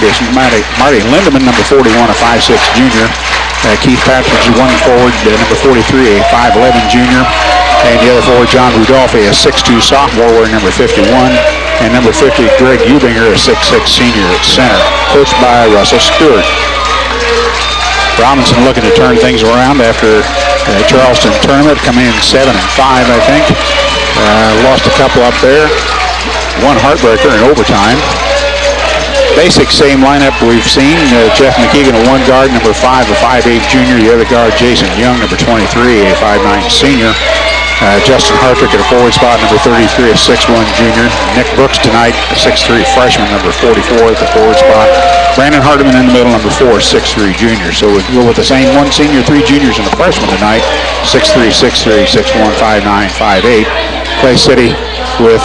distance. Marty Lindemann, number 41, a 5'6 junior. Keith Patridge, one forward, number 43, a 5'11 junior. And the other forward, John Rudolphi, a 6'2 sophomore, wearing number 51. And number 50, Greg Eubinger, a 6'6 senior at center, coached by Russell Stewart. Robinson looking to turn things around after the Charleston tournament, coming in 7-5, I think. Lost a couple up there. One heartbreaker in overtime. Basic same lineup we've seen. Jeff McKeegan, a one guard, number 5, a 5'8 junior. The other guard, Jason Young, number 23, a 5'9 senior. Justin Hartrick at a forward spot, number 33, a 6'1 junior. Nick Brooks tonight, a 6'3 freshman, number 44 at the forward spot. Brandon Hardiman in the middle, number 4, 6'3 junior. So we'll go with the same one senior, 3 juniors, and a freshman tonight. 6'3, 6'3, 6'1, 5'9, 5'8. Clay City with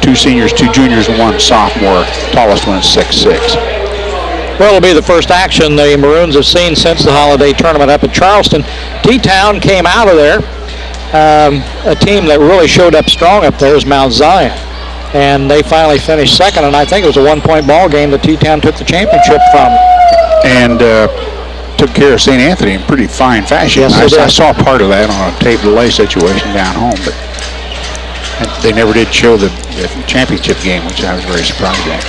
2 seniors, 2 juniors, and 1 sophomore. Tallest one is 6'6". Well, it'll be the first action the Maroons have seen since the holiday tournament up at Charleston. T-Town came out of there. A team that really showed up strong up there is Mount Zion. And they finally finished second, and I think it was a one-point ball game that T-Town took the championship from. And took care of St. Anthony in pretty fine fashion. Yes, I saw part of that on a tape delay situation down home, but they never did show the championship game, which I was very surprised at.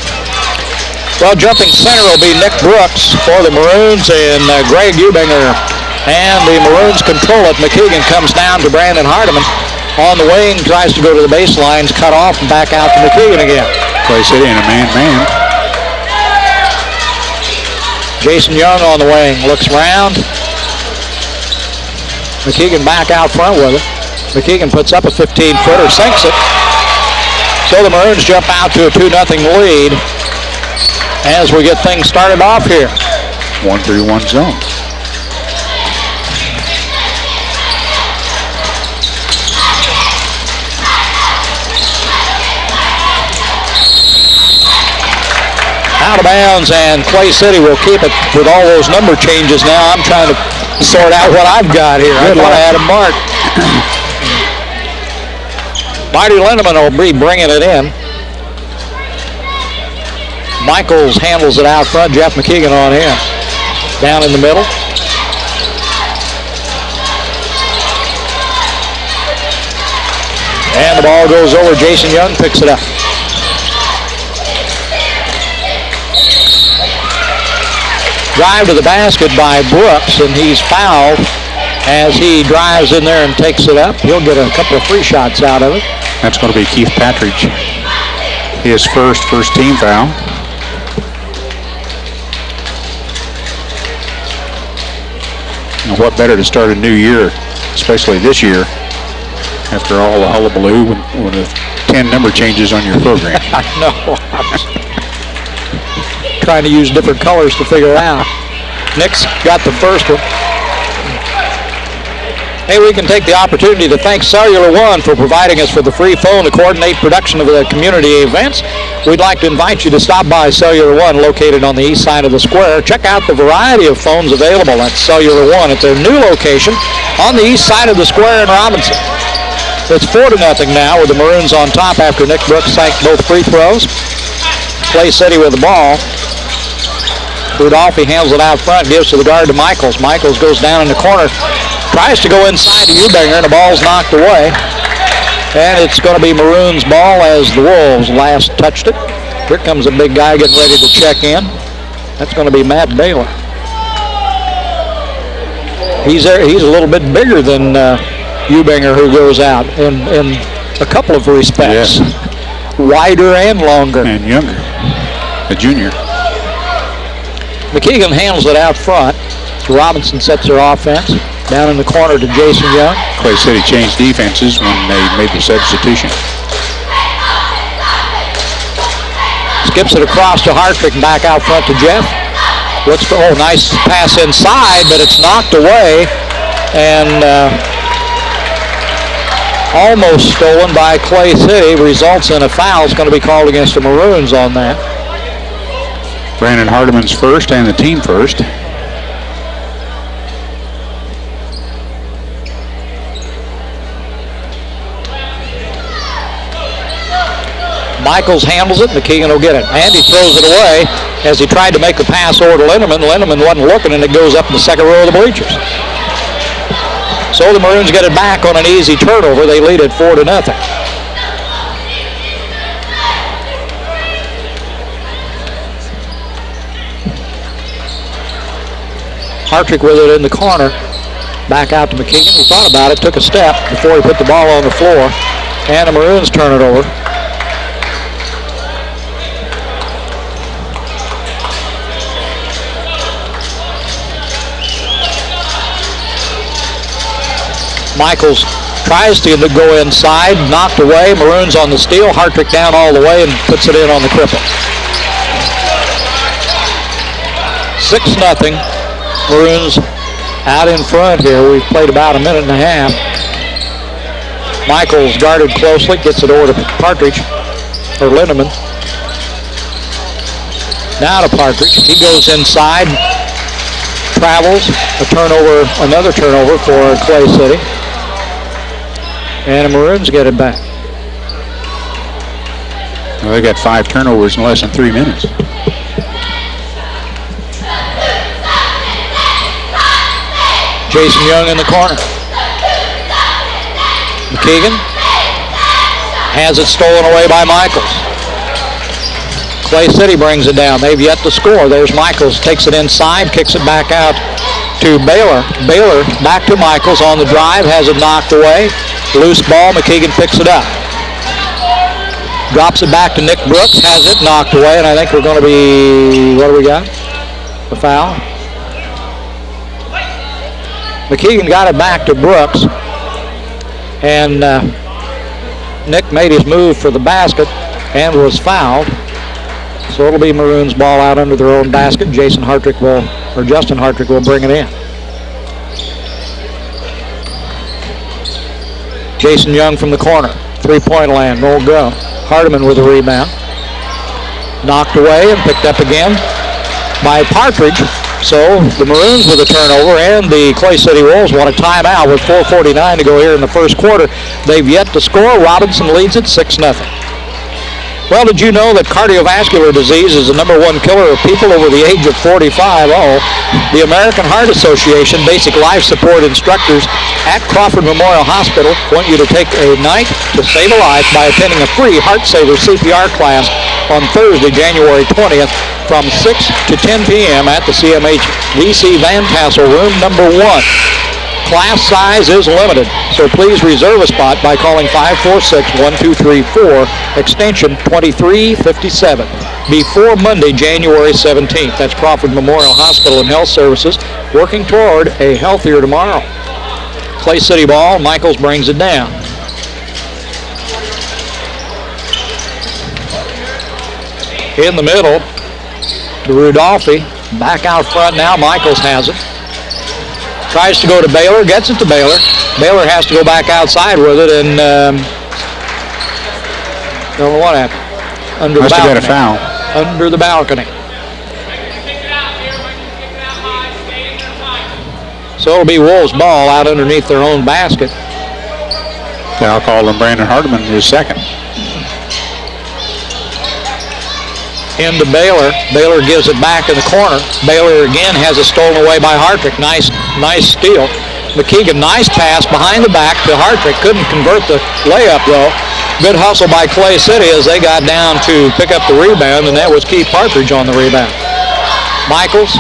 Well, jumping center will be Nick Brooks for the Maroons and Greg Eubinger. And the Maroons control it. McKeegan comes down to Brandon Hardiman. On the wing, tries to go to the baselines, cut off, and back out to McKeegan again. Clay City in a man-man. Jason Young on the wing, looks around. McKeegan back out front with it. McKeegan puts up a 15-footer, sinks it. So the Maroons jump out to a 2-0 lead as we get things started off here. 1-3-1 zone. Out of bounds, and Clay City will keep it with all those number changes now. I'm trying to sort out what I've got here. I thought I had a mark. Marty Lindemann will be bringing it in. Michaels handles it out front. Jeff McKeegan on him. Down in the middle. And the ball goes over. Jason Young picks it up. Drive to the basket by Brooks, and he's fouled as he drives in there and takes it up. He'll get a couple of free shots out of it. That's going to be Keith Patridge. His first team foul. And what better to start a new year, especially this year, after all the hullabaloo with the 10 number changes on your program. I know. Trying to use different colors to figure it out. Nick's got the first one. Hey, we can take the opportunity to thank Cellular One for providing us with the free phone to coordinate production of the community events. We'd like to invite you to stop by Cellular One, located on the east side of the square. Check out the variety of phones available at Cellular One at their new location on the east side of the square in Robinson. It's 4-0 now with the Maroons on top after Nick Brooks sank both free throws. Clay City with the ball. Rudolphi handles it out front, gives to the guard to Michaels. Michaels goes down in the corner, tries to go inside to Eubinger, and the ball's knocked away. And it's going to be Maroons' ball as the Wolves last touched it. Here comes a big guy getting ready to check in. That's going to be Matt Baylor. He's a little bit bigger than Eubinger, who goes out in a couple of respects. Yes. Wider and longer. And younger, a junior. McKeegan handles it out front. Robinson sets their offense. Down in the corner to Jason Young. Clay City changed defenses when they made the substitution. Skips it across to Hartrick and back out front to Jeff. Nice pass inside, but it's knocked away and almost stolen by Clay City. Results in a foul. It's going to be called against the Maroons on that. Brandon Hardiman's first and the team first. Michaels handles it. McKeegan will get it. And he throws it away as he tried to make the pass over to Lindemann. Lindemann wasn't looking, and it goes up in the second row of the bleachers. So the Maroons get it back on an easy turnover. They lead it 4-0. Hartrick with it in the corner. Back out to McKeegan. He thought about it, took a step before he put the ball on the floor. And the Maroons turn it over. Michaels tries to go inside, knocked away. Maroons on the steal. Hartrick down all the way and puts it in on the cripple. 6-0. Maroons out in front here. We've played about a minute and a half. Michaels guarded closely, gets it over to Partridge, or Lindemann. Now to Partridge. He goes inside, travels, another turnover for Clay City. And the Maroons get it back. Well, they got 5 turnovers in less than 3 minutes. Jason Young in the corner. McKeegan has it stolen away by Michaels. Clay City brings it down. They've yet to score. There's Michaels. Takes it inside, kicks it back out to Baylor. Baylor back to Michaels on the drive, has it knocked away. Loose ball, McKeegan picks it up. Drops it back to Nick Brooks, has it knocked away, and I think we're going to be, what do we got? A foul. McKeegan got it back to Brooks, and Nick made his move for the basket and was fouled. So it'll be Maroons ball out under their own basket. Justin Hartrick will bring it in. Jason Young from the corner. 3-point land, no go. Hardiman with a rebound. Knocked away and picked up again by Partridge. So the Maroons with a turnover, and the Clay City Wolves want a timeout with 4:49 to go here in the first quarter. They've yet to score. Robinson leads it 6-0. Well, did you know that cardiovascular disease is the #1 killer of people over the age of 45? The American Heart Association Basic Life Support instructors at Crawford Memorial Hospital want you to take a night to save a life by attending a free Heart Saver CPR class on Thursday, January 20th from 6 to 10 p.m. at the CMH VC Van Tassel, room #1. Class size is limited, so please reserve a spot by calling 546-1234, extension 2357, before Monday, January 17th. That's Crawford Memorial Hospital and Health Services, working toward a healthier tomorrow. Clay City ball, Michaels brings it down. In the middle to Rudolphi, back out front now, Michaels has it. Tries to go to Baylor, gets it to Baylor. Baylor has to go back outside with it, and don't know what happened. Under the balcony. Must have got a foul. Under the balcony. So it'll be Wolves ball out underneath their own basket. Foul called on Brandon Hardiman, his second. Into Baylor. Baylor gives it back in the corner. Baylor again has it stolen away by Hartrick. Nice steal. McKeegan, nice pass behind the back to Hartrick. Couldn't convert the layup though. Good hustle by Clay City as they got down to pick up the rebound, and that was Keith Partridge on the rebound. Michaels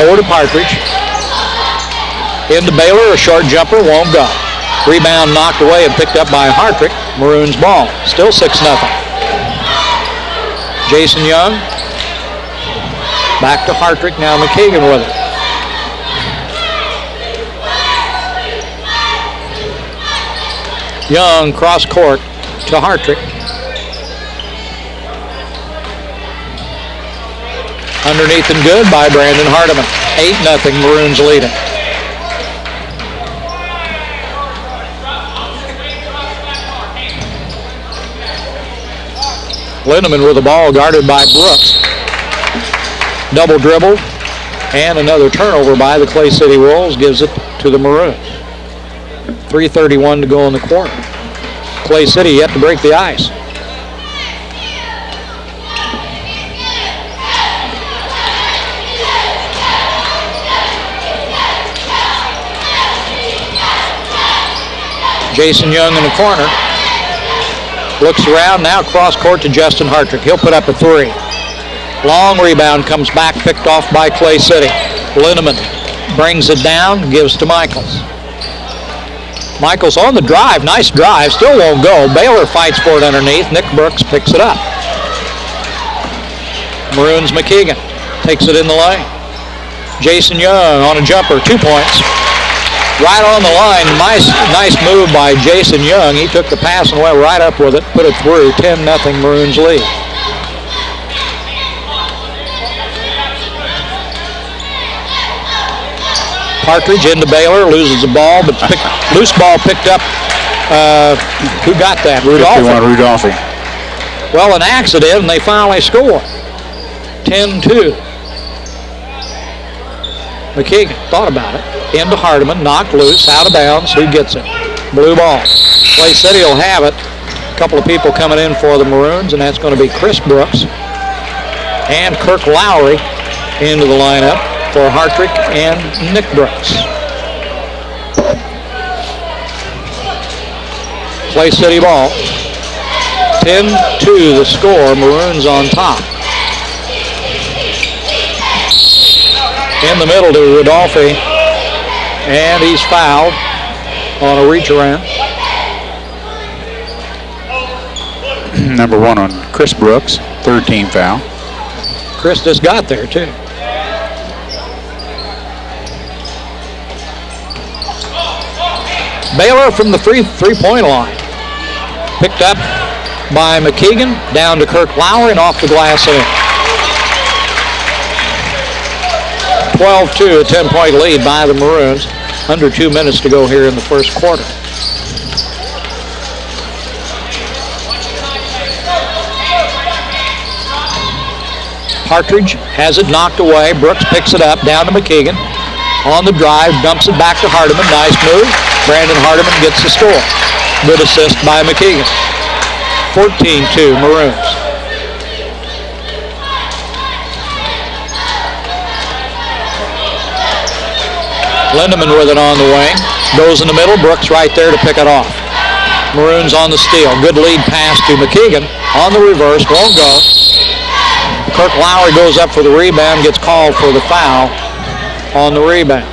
over to Partridge. Into Baylor, a short jumper, won't go. Rebound knocked away and picked up by Hartrick. Maroons ball. Still 6-0. Jason Young, back to Hartrick, now McKeegan with it. Young cross court to Hartrick. Underneath and good by Brandon Hardiman. 8-0, Maroons leading. Lindemann with the ball, guarded by Brooks. Double dribble, and another turnover by the Clay City Wolves gives it to the Maroons. 3:31 to go in the quarter. Clay City yet to break the ice. Jason Young in the corner. Looks around, now cross court to Justin Hartrick. He'll put up a 3. Long rebound comes back, picked off by Clay City. Lindemann brings it down, gives to Michaels. Michaels on the drive, nice drive, still won't go. Baylor fights for it underneath. Nick Brooks picks it up. Maroons McKeegan takes it in the lane. Jason Young on a jumper, 2 points. Right on the line, nice move by Jason Young. He took the pass and went right up with it, put it through. 10-0 Maroons lead. Partridge into Baylor, loses the ball, but loose ball picked up. Who got that? Rudolphi. Well, an accident, and they finally score. 10-2. McKeegan thought about it. Into Hardiman, knocked loose, out of bounds. Who gets it? Blue ball. Clay City will have it. A couple of people coming in for the Maroons, and that's going to be Chris Brooks and Kirk Lowry into the lineup for Hartrick and Nick Brooks. Clay City ball. 10-2 the score. Maroons on top. In the middle to Rudolphi, and he's fouled on a reach around. Number 1 on Chris Brooks, 3rd team foul. Chris just got there too. Baylor from the three-point line. Picked up by McKeegan, down to Kirk Lowry, and off the glass and in. 12-2, a 10-point lead by the Maroons. Under 2 minutes to go here in the first quarter. Partridge has it knocked away. Brooks picks it up, down to McKeegan. On the drive, dumps it back to Hardiman. Nice move. Brandon Hardiman gets the score. Good assist by McKeegan. 14-2 Maroons. Lindemann with it on the wing. Goes in the middle. Brooks right there to pick it off. Maroons on the steal. Good lead pass to McKeegan. On the reverse. Won't go. Kirk Lowry goes up for the rebound. Gets called for the foul on the rebound.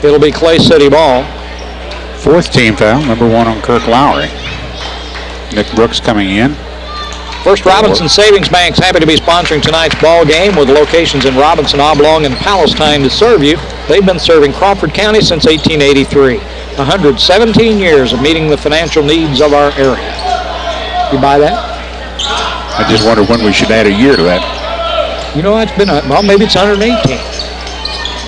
It'll be Clay City ball. 4th team foul. Number 1 on Kirk Lowry. Nick Brooks coming in. First Robinson Savings Bank's happy to be sponsoring tonight's ball game with locations in Robinson, Oblong, and Palestine to serve you. They've been serving Crawford County since 1883. 117 years of meeting the financial needs of our area. You buy that? I just wonder when we should add a year to that. You know, it's been, well, maybe it's 118.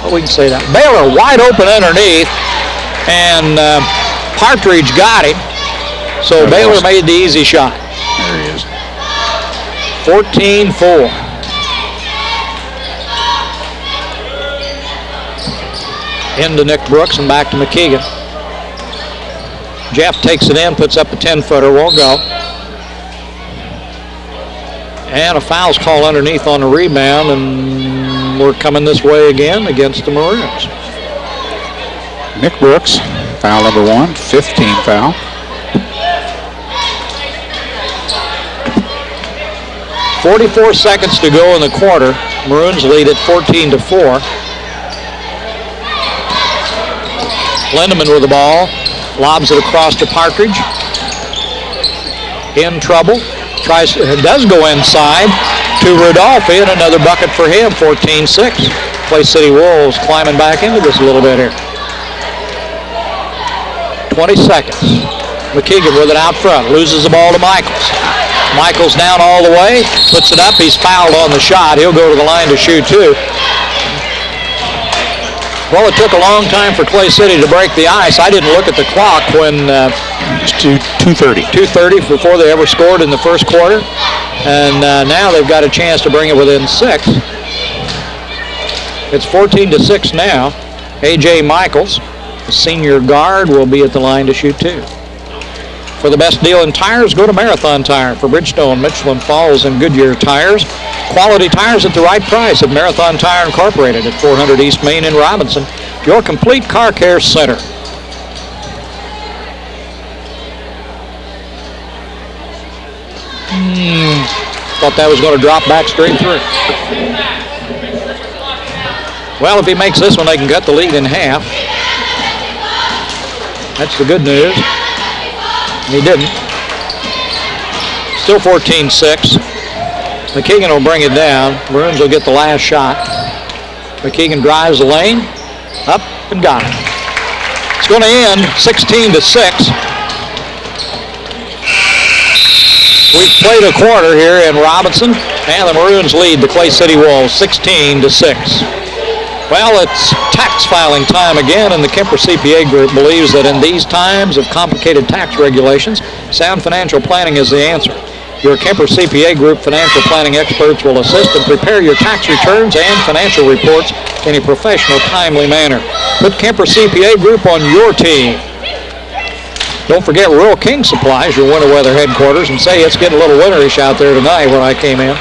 Well, we can say that. Baylor wide open underneath, and Partridge got him. So Baylor made the easy shot. There he is. 14-4. Into Nick Brooks and back to McKeegan. Jeff takes it in, puts up a 10-footer, won't go. And a foul's called underneath on the rebound, and we're coming this way again against the Maroons. Nick Brooks, foul number 1, 5th team foul. .44 seconds to go in the quarter. Maroons lead at 14-4. Lindemann with the ball. Lobs it across to Partridge. In trouble. Does go inside to Rudolphi, and another bucket for him. 14-6. Clay City Wolves climbing back into this a little bit here. 20 seconds. McKeegan with it out front. Loses the ball to Michaels. Michaels down all the way, puts it up. He's fouled on the shot. He'll go to the line to shoot too. Well, it took a long time for Clay City to break the ice. I didn't look at the clock when... It's 2:30. 2:30 before they ever scored in the first quarter. And now they've got a chance to bring it within 6. It's 14-6 now. A.J. Michaels, the senior guard, will be at the line to shoot too. For the best deal in tires, go to Marathon Tire. For Bridgestone, Michelin Falls, and Goodyear tires. Quality tires at the right price at Marathon Tire Incorporated at 400 East Main in Robinson. Your complete car care center. Thought that was going to drop back straight through. Well, if he makes this one, they can cut the lead in half. That's the good news. And he didn't. Still 14-6. McKeegan will bring it down. Maroons will get the last shot. McKeegan drives the lane. Up and got it. It's going to end 16-6. We've played a quarter here in Robinson, and the Maroons lead the Clay City Wolves 16-6. Well, it's tax filing time again, and the Kemper CPA Group believes that in these times of complicated tax regulations, sound financial planning is the answer. Your Kemper CPA Group financial planning experts will assist and prepare your tax returns and financial reports in a professional, timely manner. Put Kemper CPA Group on your team. Don't forget Rural King Supplies, your winter weather headquarters, and say it's getting a little winterish out there tonight when I came in.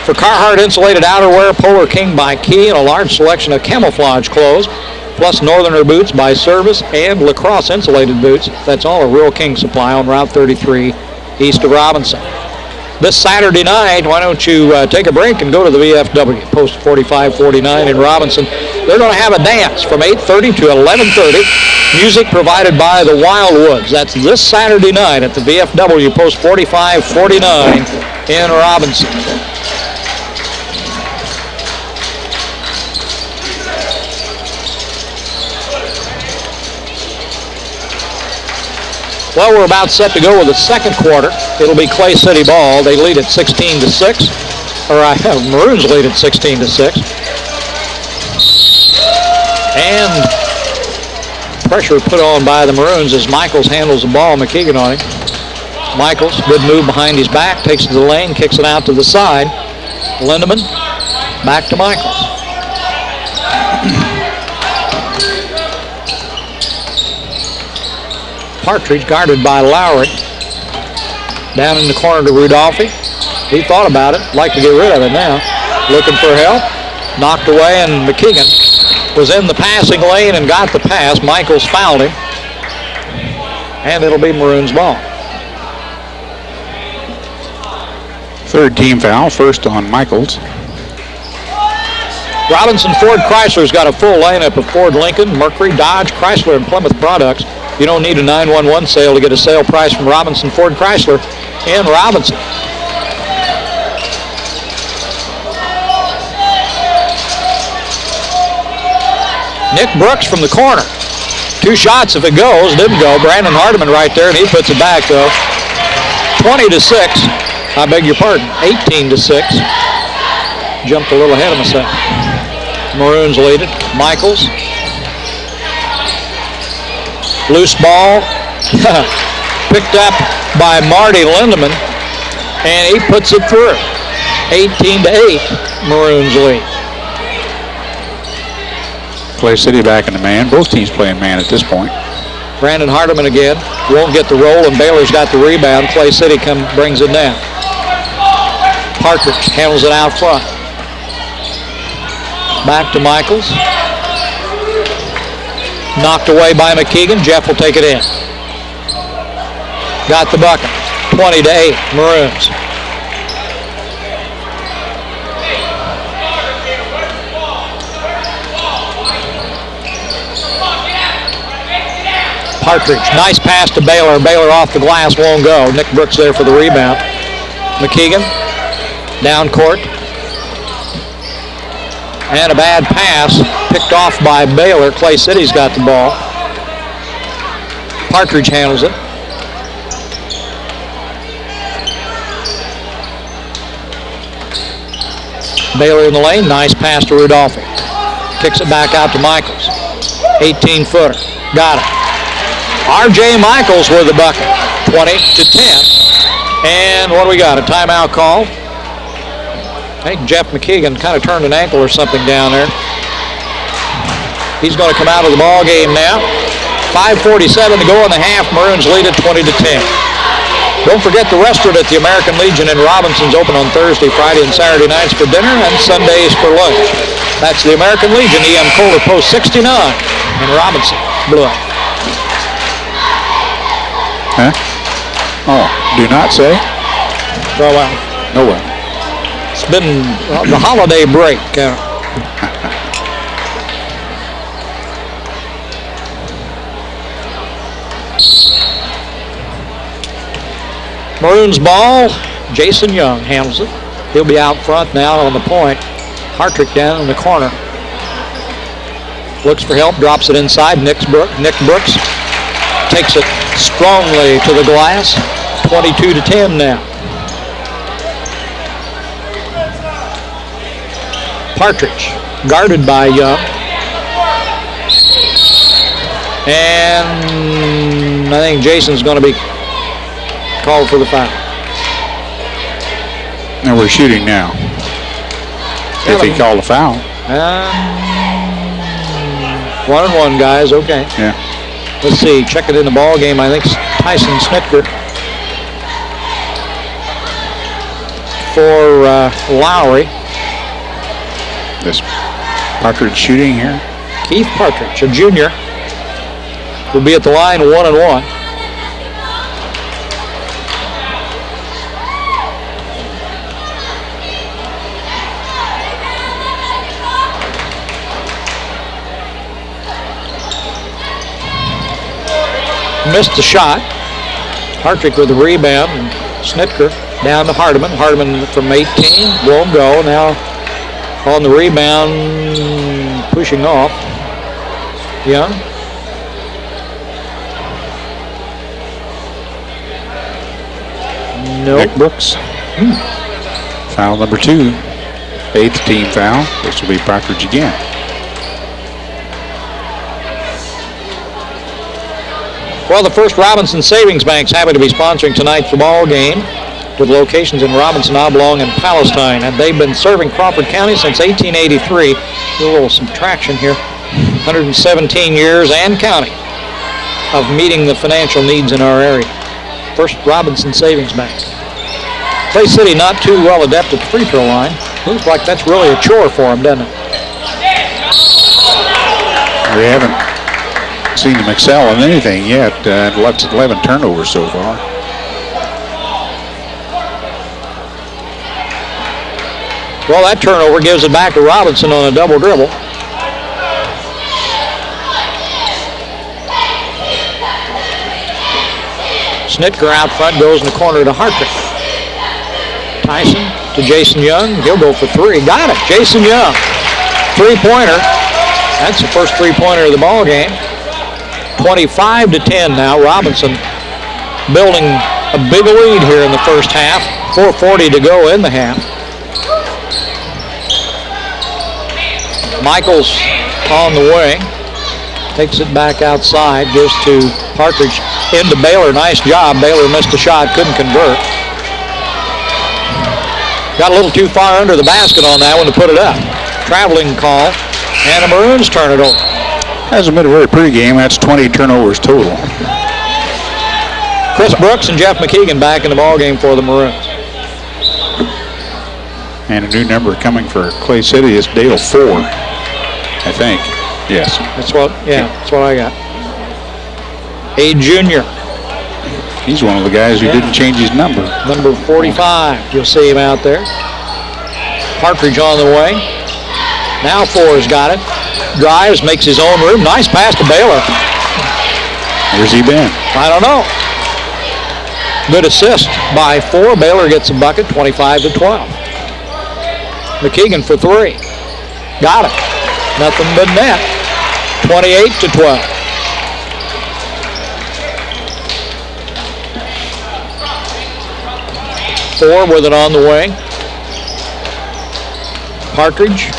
For Carhartt insulated outerwear, Polar King by Key, and a large selection of camouflage clothes, plus Northerner boots by Service and Lacrosse insulated boots. That's all a Rural King Supply on Route 33 east of Robinson. This Saturday night, why don't you take a break and go to the VFW, Post 4549 in Robinson. They're going to have a dance from 8:30 to 11:30. Music provided by the Wildwoods. That's this Saturday night at the VFW, Post 4549 in Robinson. Well, we're about set to go with the second quarter. It'll be Clay City ball. They lead at 16-6. Maroons lead at 16-6. And pressure put on by the Maroons as Michaels handles the ball. McKeegan on him. Michaels, good move behind his back, takes it to the lane, kicks it out to the side. Lindemann, back to Michaels. Partridge guarded by Lowry. Down in the corner to Rudolphi. He thought about it, like to get rid of it now. Looking for help. Knocked away, and McKeegan was in the passing lane and got the pass. Michaels fouled him. And it'll be Maroons ball. Third team foul, first on Michaels. Robinson Ford Chrysler's got a full lineup of Ford, Lincoln, Mercury, Dodge, Chrysler, and Plymouth products. You don't need a 911 sale to get a sale price from Robinson Ford Chrysler in Robinson. Nick Brooks from the corner. Two shots if it goes. Didn't go. Brandon Hardiman right there, and he puts it back, though. 20-6. I beg your pardon. 18-6. Jumped a little ahead of myself. Maroons lead it. Michaels. Loose ball. Picked up by Marty Lindemann, and he puts it through. 18-8. Maroons lead. Clay City back in the man. Both teams playing man at this point. Brandon Hardiman again. Won't get the roll, and Baylor's got the rebound. Clay City brings it down. Partridge handles it out front. Back to Michaels. Knocked away by McKeegan. Jeff will take it in. Got the bucket. 20-8 Maroons. Partridge, nice pass to Baylor. Baylor off the glass, won't go. Nick Brooks there for the rebound. McKeegan, down court. And a bad pass, picked off by Baylor. Clay City's got the ball. Partridge handles it. Baylor in the lane, nice pass to Rudolphi. Kicks it back out to Michaels. 18-footer, got it. R.J. Michaels with the bucket, 20-10. And what do we got, a timeout call? I think Jeff McKeegan kind of turned an ankle or something down there. He's going to come out of the ball game now. 5:47 to go in the half. Maroons lead at 20-10. Don't forget the restaurant at the American Legion in Robinson's open on Thursday, Friday, and Saturday nights for dinner and Sundays for lunch. That's the American Legion, EM Kohler Post 69 in Robinson. Blue. Huh? Oh, do not say. Oh, well. No way. It's been the holiday break. Maroons ball. Jason Young handles it. He'll be out front now on the point. Hartrick down in the corner. Looks for help, drops it inside. Nick Brooks takes it strongly to the glass. 22-10 now. Partridge guarded by Young. And I think Jason's going to be called for the foul. Now we're shooting now. If he called a foul. 1-1, guys. Okay. Yeah. Let's see. Check it in the ball game. I think Tyson Snitker for Lowry. This Partridge shooting here. Keith Partridge, a junior, will be at the line 1-1. Missed the shot. Hartrick with the rebound, and Snitker down to Hardiman. Hardiman from 18 won't go. Now on the rebound, pushing off. Young. Nope. Nick Brooks. Foul number 2. 8th team foul. This will be Partridge again. Well, the First Robinson Savings Bank's happy to be sponsoring tonight's ball game with locations in Robinson, Oblong, and Palestine. And they've been serving Crawford County since 1883. A little subtraction here. 117 years and counting of meeting the financial needs in our area. First Robinson Savings Bank. Clay City not too well adept at the free throw line. Looks like that's really a chore for them, doesn't it? We haven't seen them excel in anything yet. 11 turnovers so far. Well, that turnover gives it back to Robinson on a double dribble. Snitker out front, goes in the corner to Hartrick. Tyson to Jason Young. He'll go for 3. Got it. Jason Young. 3-pointer. That's the first 3-pointer of the ball game. 25-10 now. Robinson building a big lead here in the first half. 4:40 to go in the half. Michaels on the wing. Takes it back outside. Gives to Partridge. Into Baylor. Nice job. Baylor missed a shot. Couldn't convert. Got a little too far under the basket on that one to put it up. Traveling call. And the Maroons turn it over. Hasn't been a very pretty game. That's 20 turnovers total. Chris Brooks and Jeff McKeegan back in the ball game for the Maroons. And a new number coming for Clay City is Dale 4, I think. Yes. That's what I got. A junior. He's one of the guys who didn't change his number. Number 45. You'll see him out there. Partridge on the way. Now 4's got it. Drives, makes his own room. Nice pass to Baylor. Where's he been? I don't know. Good assist by 4. Baylor gets a bucket, 25-12. McKeegan for 3. Got it. Nothing but net. 28-12. Four with it on the wing. Partridge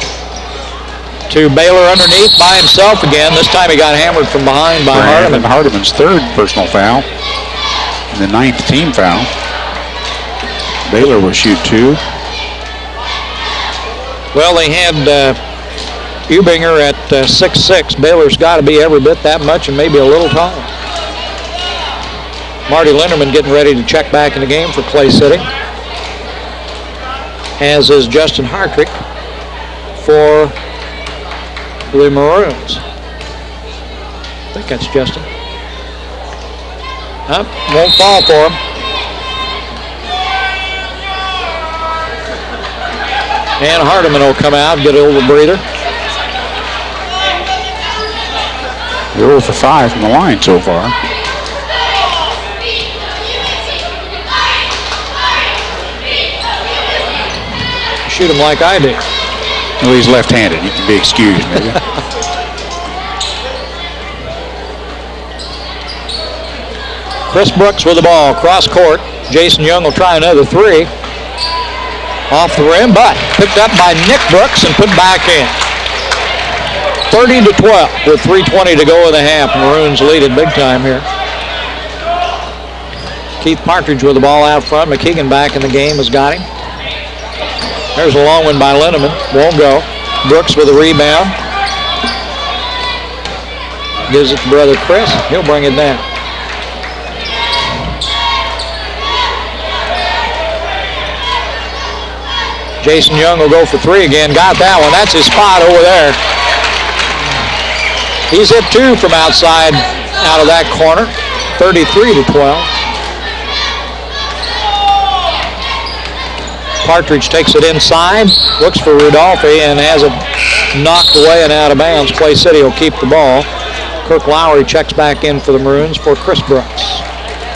to Baylor underneath by himself again. This time he got hammered from behind by Hardiman. Hardiman's 3rd personal foul. And the 9th team foul. Baylor will shoot 2. Well, they had Ubinger at 6'6". Baylor's got to be every bit that much and maybe a little taller. Marty Linderman getting ready to check back in the game for Clay City. As is Justin Hartrick for the Maroons. I think that's Justin. Won't fall for him. And Hardiman will come out, get a little breather. 0 for 5 from the line so far. Shoot him like I did. Well, he's left-handed. You can be excused, maybe. Chris Brooks with the ball, cross court. Jason Young will try another three. Off the rim, but picked up by Nick Brooks and put back in. 30-12 with 3:20 to go in the half. Maroons lead it big time here. Keith Partridge with the ball out front. McKeegan back in the game has got him. There's a long one by Linneman. Won't go. Brooks with a rebound. Gives it to brother Chris. He'll bring it down. Jason Young will go for three again. Got that one. That's his spot over there. He's hit two from outside out of that corner. 33-12. Partridge takes it inside. Looks for Rudolphi and has it knocked away and out of bounds. Clay City will keep the ball. Kirk Lowry checks back in for the Maroons for Chris Brooks.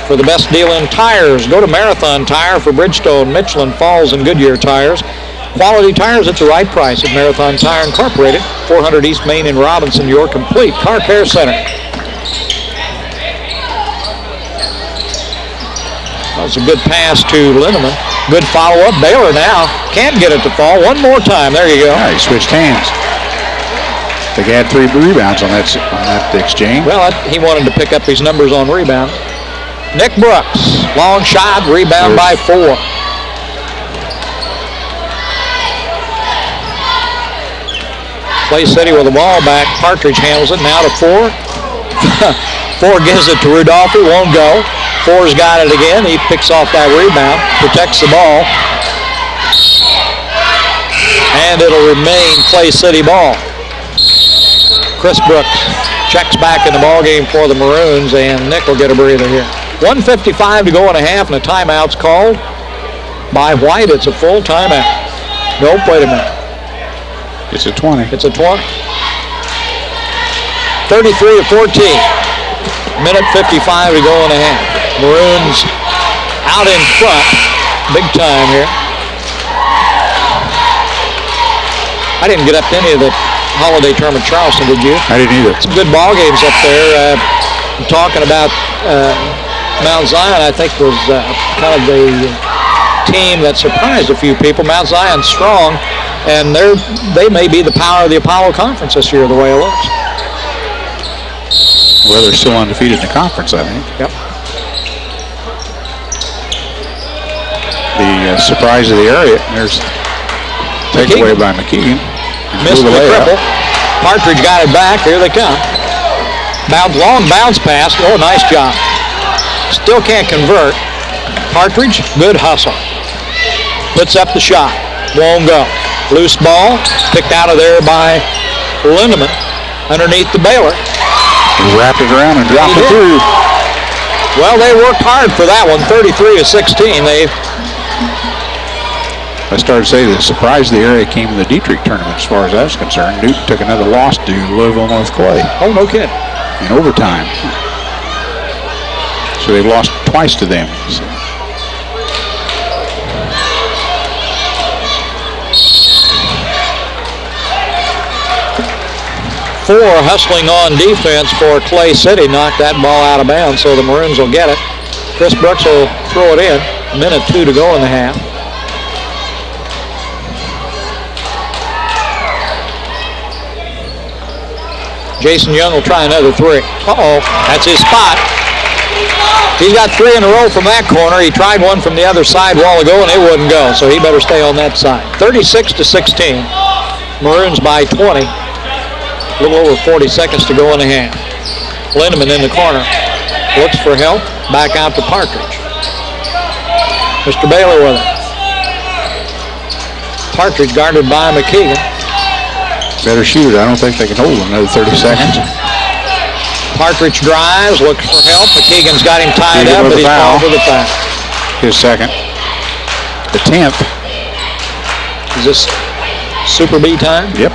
For the best deal in tires, go to Marathon Tire for Bridgestone, Michelin, Falls, and Goodyear tires. Quality tires at the right price at Marathon Tire Incorporated, 400 East Main in Robinson, your complete car care center. That was a good pass to Linneman. Good follow-up. Baylor now can't get it to fall. One more time. There you go. Yeah, he switched hands. They had 3 rebounds on that exchange. Well, he wanted to pick up his numbers on rebound. Nick Brooks, long shot, rebound by 4. Clay City with the ball back. Partridge handles it now to 4. 4 gives it to Rudolphi, won't go. 4's got it again. He picks off that rebound, protects the ball. And it'll remain Clay City ball. Chris Brooks checks back in the ball game for the Maroons, and Nick will get a breather here. 1:55 to go in a half, and a timeout's called by White. It's a full timeout. Nope, wait a minute. It's a 20. It's a 20. 33-14. Minute 55 to go in a half. Maroons out in front, big time here. I didn't get up to any of the holiday tournament Charleston, did you? I didn't either. Some good ball games up there. Talking about Mount Zion, I think was kind of the team that surprised a few people. Mount Zion's strong, and they may be the power of the Apollo Conference this year, the way it looks. Well, they're still undefeated in the conference, I think. Yep. The surprise of the area. There's takeaway by McKeegan. Missed the triple. Partridge got it back. Here they come. Long bounce pass. Oh, nice job. Still can't convert. Partridge, good hustle. Puts up the shot. Won't go. Loose ball. Picked out of there by Lindemann. Underneath the Baylor. He wrapped it around and dropped it through. Well, they worked hard for that one. 33-16. I started to say the surprise of the area came in the Dietrich tournament as far as I was concerned. Newton took another loss to Louisville North Clay. Oh, no kidding. In overtime. So they've lost twice to them. So. Four hustling on defense for Clay City. Knocked that ball out of bounds, so the Maroons will get it. Chris Brooks will throw it in. 1:02 to go in the half. Jason Young will try another three. Uh-oh, that's his spot. He's got 3 in a row from that corner. He tried one from the other side a while ago, and it wouldn't go, so he better stay on that side. 36-16. Maroons by 20. A little over 40 seconds to go in the half. Lindemann in the corner. Looks for help. Back out to Partridge. Mr. Baylor with it. Partridge guarded by McKeegan. Better shoot. I don't think they can hold another 30 seconds. Partridge drives, looks for help. McKeegan's got him tied up, but he's called for the foul. His second. The 10th. Is this Super B time? Yep.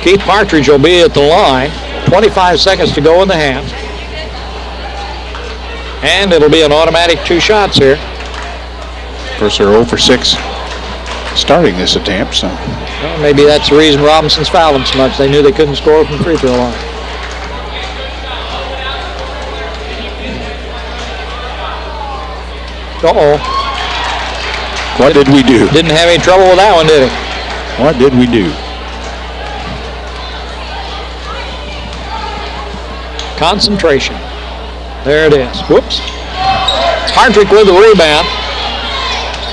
Keith Partridge will be at the line. 25 seconds to go in the half. And it'll be an automatic 2 shots here. Of course, they're 0 for 6 starting this attempt, so. Well, maybe that's the reason Robinson's fouling so much. They knew they couldn't score from the free throw line. Uh-oh. What did we do? Didn't have any trouble with that one, did he? What did we do? Concentration. There it is. Whoops. Hardrick with the rebound.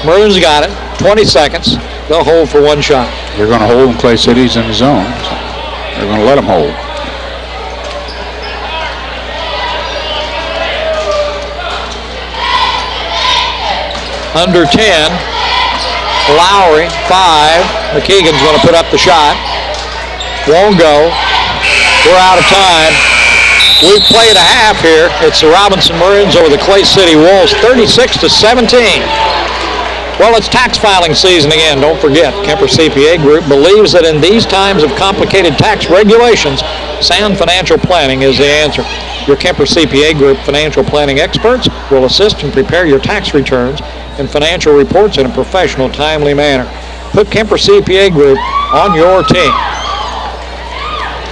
Maroons got it. 20 seconds. They'll hold for 1 shot. They're going to hold in Clay City's in the zone. So they're going to let them hold. Under 10. Lowry, 5. McKeegan's going to put up the shot. Won't go. We're out of time. We've played a half here. It's the Robinson Maroons over the Clay City Wolves, 36-17. Well, it's tax filing season again. Don't forget, Kemper CPA Group believes that in these times of complicated tax regulations, sound financial planning is the answer. Your Kemper CPA Group financial planning experts will assist and prepare your tax returns and financial reports in a professional, timely manner. Put Kemper CPA Group on your team.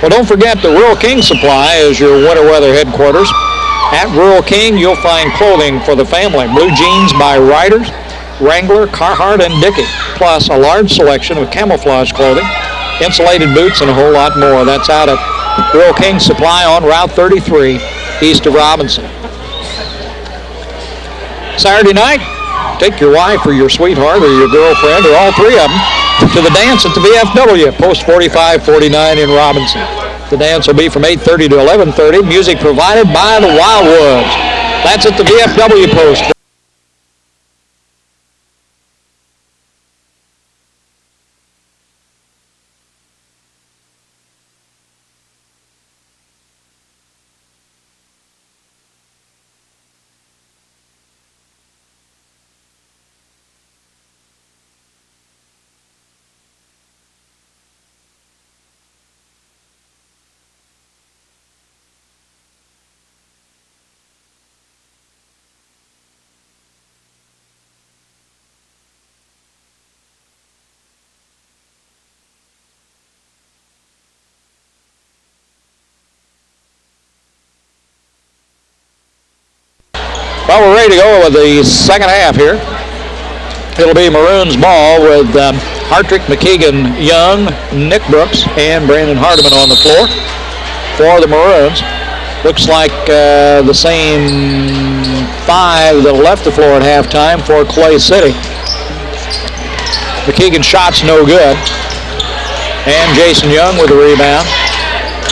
Well, don't forget the Rural King Supply is your winter weather headquarters. At Rural King, you'll find clothing for the family. Blue jeans by Riders, Wrangler, Carhartt, and Dickie, plus a large selection of camouflage clothing, insulated boots, and a whole lot more. That's out at Rural King Supply on Route 33, east of Robinson. Saturday night, take your wife or your sweetheart or your girlfriend or all 3 of them to the dance at the VFW, Post 4549 in Robinson. The dance will be from 8:30 to 11:30. Music provided by the Wildwoods. That's at the VFW Post. Well, we're ready to go with the second half here. It'll be Maroons ball with Hartrick, McKeegan, Young, Nick Brooks, and Brandon Hardiman on the floor for the Maroons. Looks like the same 5 that left the floor at halftime for Clay City. McKeegan's shot's no good. And Jason Young with the rebound.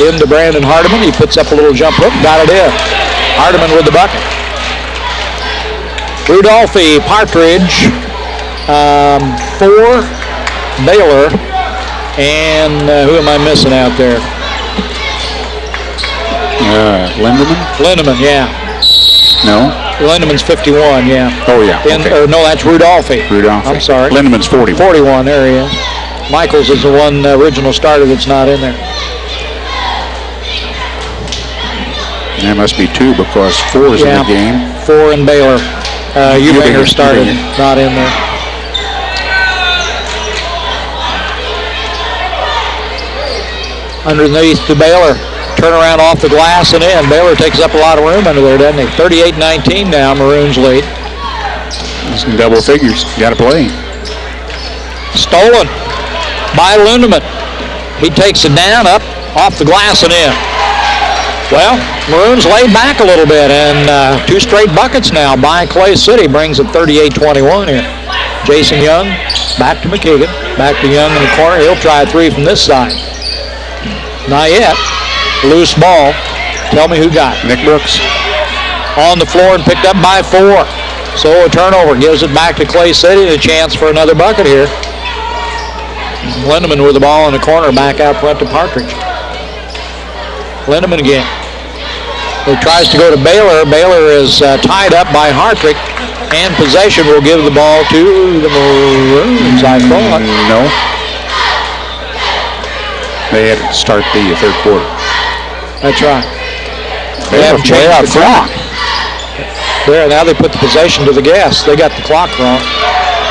Into Brandon Hardiman. He puts up a little jump hook. Got it in. Hardiman with the bucket. Rudolphi, Partridge, 4, Baylor, and who am I missing out there? Lindemann? Lindemann, yeah. No? Lindemann's 51, yeah. Oh, yeah. Okay. No, that's Rudolphi. Rudolphi. I'm sorry. Lindemann's 41. 41, there he is. Michaels is the one original starter that's not in there. And that must be 2 because 4 is in the game. 4 in Baylor. Eubanger started, not in there. Underneath to Baylor. Turnaround off the glass and in. Baylor takes up a lot of room under there, doesn't he? 38-19 now, Maroons lead. That's in double figures. Got to play. Stolen by Lindemann. He takes it down, up, off the glass and in. Well, Maroons laid back a little bit, and 2 straight buckets now by Clay City brings it 38-21 here. Jason Young, back to McKeegan, back to Young in the corner. He'll try a 3 from this side. Not yet. Loose ball. Tell me who got it. Nick Brooks. On the floor and picked up by 4. So a turnover gives it back to Clay City, a chance for another bucket here. Lindemann with the ball in the corner, back out front to Partridge. Lindemann again. He tries to go to Baylor. Baylor is tied up by Hartrick. And possession will give the ball to the Maroons, I thought. No. They had to start the third quarter. That's right. They have changed the clock. There, now they put the possession to the guests. They got the clock wrong,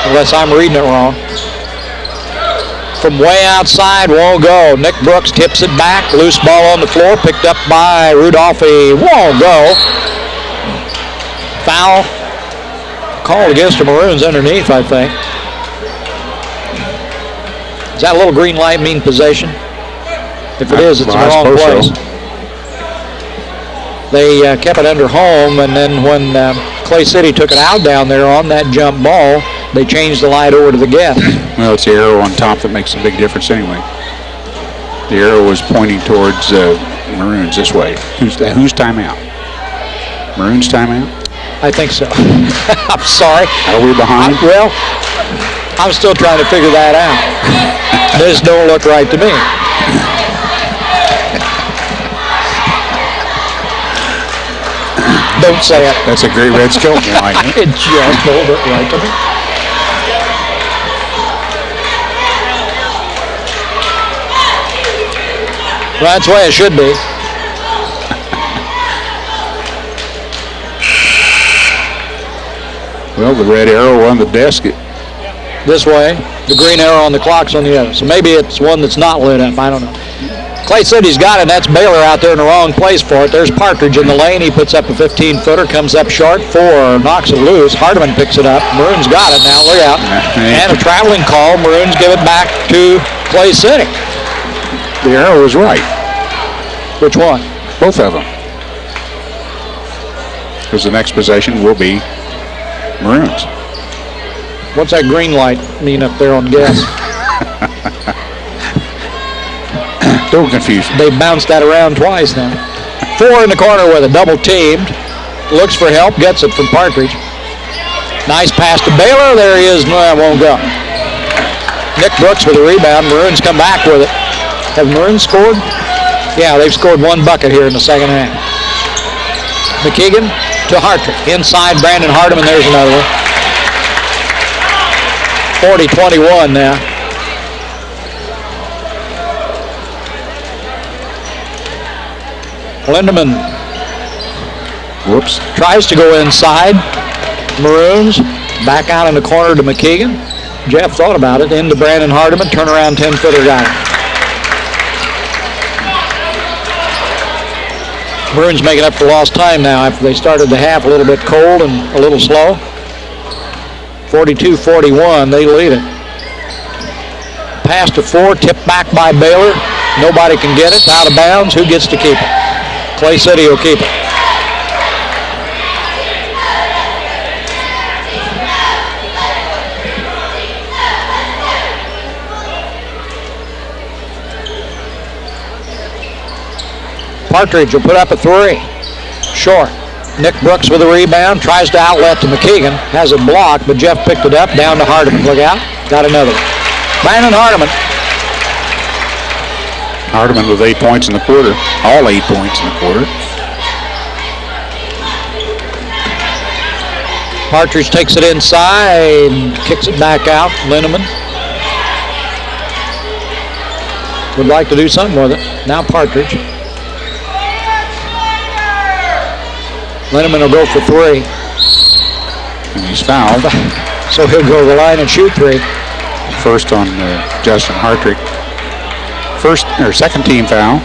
unless I'm reading it wrong. From way outside, won't go. Nick Brooks tips it back. Loose ball on the floor, picked up by Rudolphi. Won't go. Foul called against the Maroons underneath, I think. Does that little green light mean possession? If it is, it's in the wrong place. So. They kept it under home, and then when Clay City took it out down there on that jump ball, they changed the light over to the guests. Well, it's the arrow on top that makes a big difference anyway. The arrow was pointing towards Maroons this way. Who's timeout? Maroons timeout? I think so. I'm sorry. Are we behind? I'm still trying to figure that out. This don't look right to me. Don't say it. That's a great red skill. It just don't look right to me. Well, that's the way it should be. Well, the red arrow on the desk. This way. The green arrow on the clock's on the other. So maybe it's one that's not lit up. I don't know. Clay City's got it, and that's Baylor out there in the wrong place for it. There's Partridge in the lane. He puts up a 15-footer, comes up short, 4, knocks it loose. Hardiman picks it up. Maroons got it now. Look out. And a traveling call. Maroons give it back to Clay City. The arrow was right. Which one? Both of them. Because the next possession will be Maroons. What's that green light mean up there on gas? Don't confuse me. They bounced that around twice now. 4 in the corner with it, double teamed. Looks for help, gets it from Partridge. Nice pass to Baylor. There he is. No, that won't go. Nick Brooks with a rebound. Maroons come back with it. Have Maroons scored? Yeah, they've scored 1 bucket here in the second half. McKeegan to Hartrick. Inside Brandon Hardiman. There's another one. 40-21 now. Lindemann tries to go inside. Maroons back out in the corner to McKeegan. Jeff thought about it. Into Brandon Hardiman. Turnaround 10-footer got it. Maroons making up for lost time now after they started the half a little bit cold and a little slow. 42-41, they lead it. Pass to 4, tipped back by Baylor. Nobody can get it. Out of bounds. Who gets to keep it? Clay City will keep it. Partridge will put up a 3. Short. Nick Brooks with a rebound. Tries to outlet to McKeegan. Has it blocked, but Jeff picked it up. Down to Hardiman. Look out. Got another one. Brandon Hardiman. Hardiman with 8 points in the quarter. All 8 points in the quarter. Partridge takes it inside and kicks it back out. Lindemann would like to do something with it. Now Partridge. Lindemann will go for 3. And he's fouled. So he'll go to the line and shoot 3. First on Justin Hartrick. Second team foul.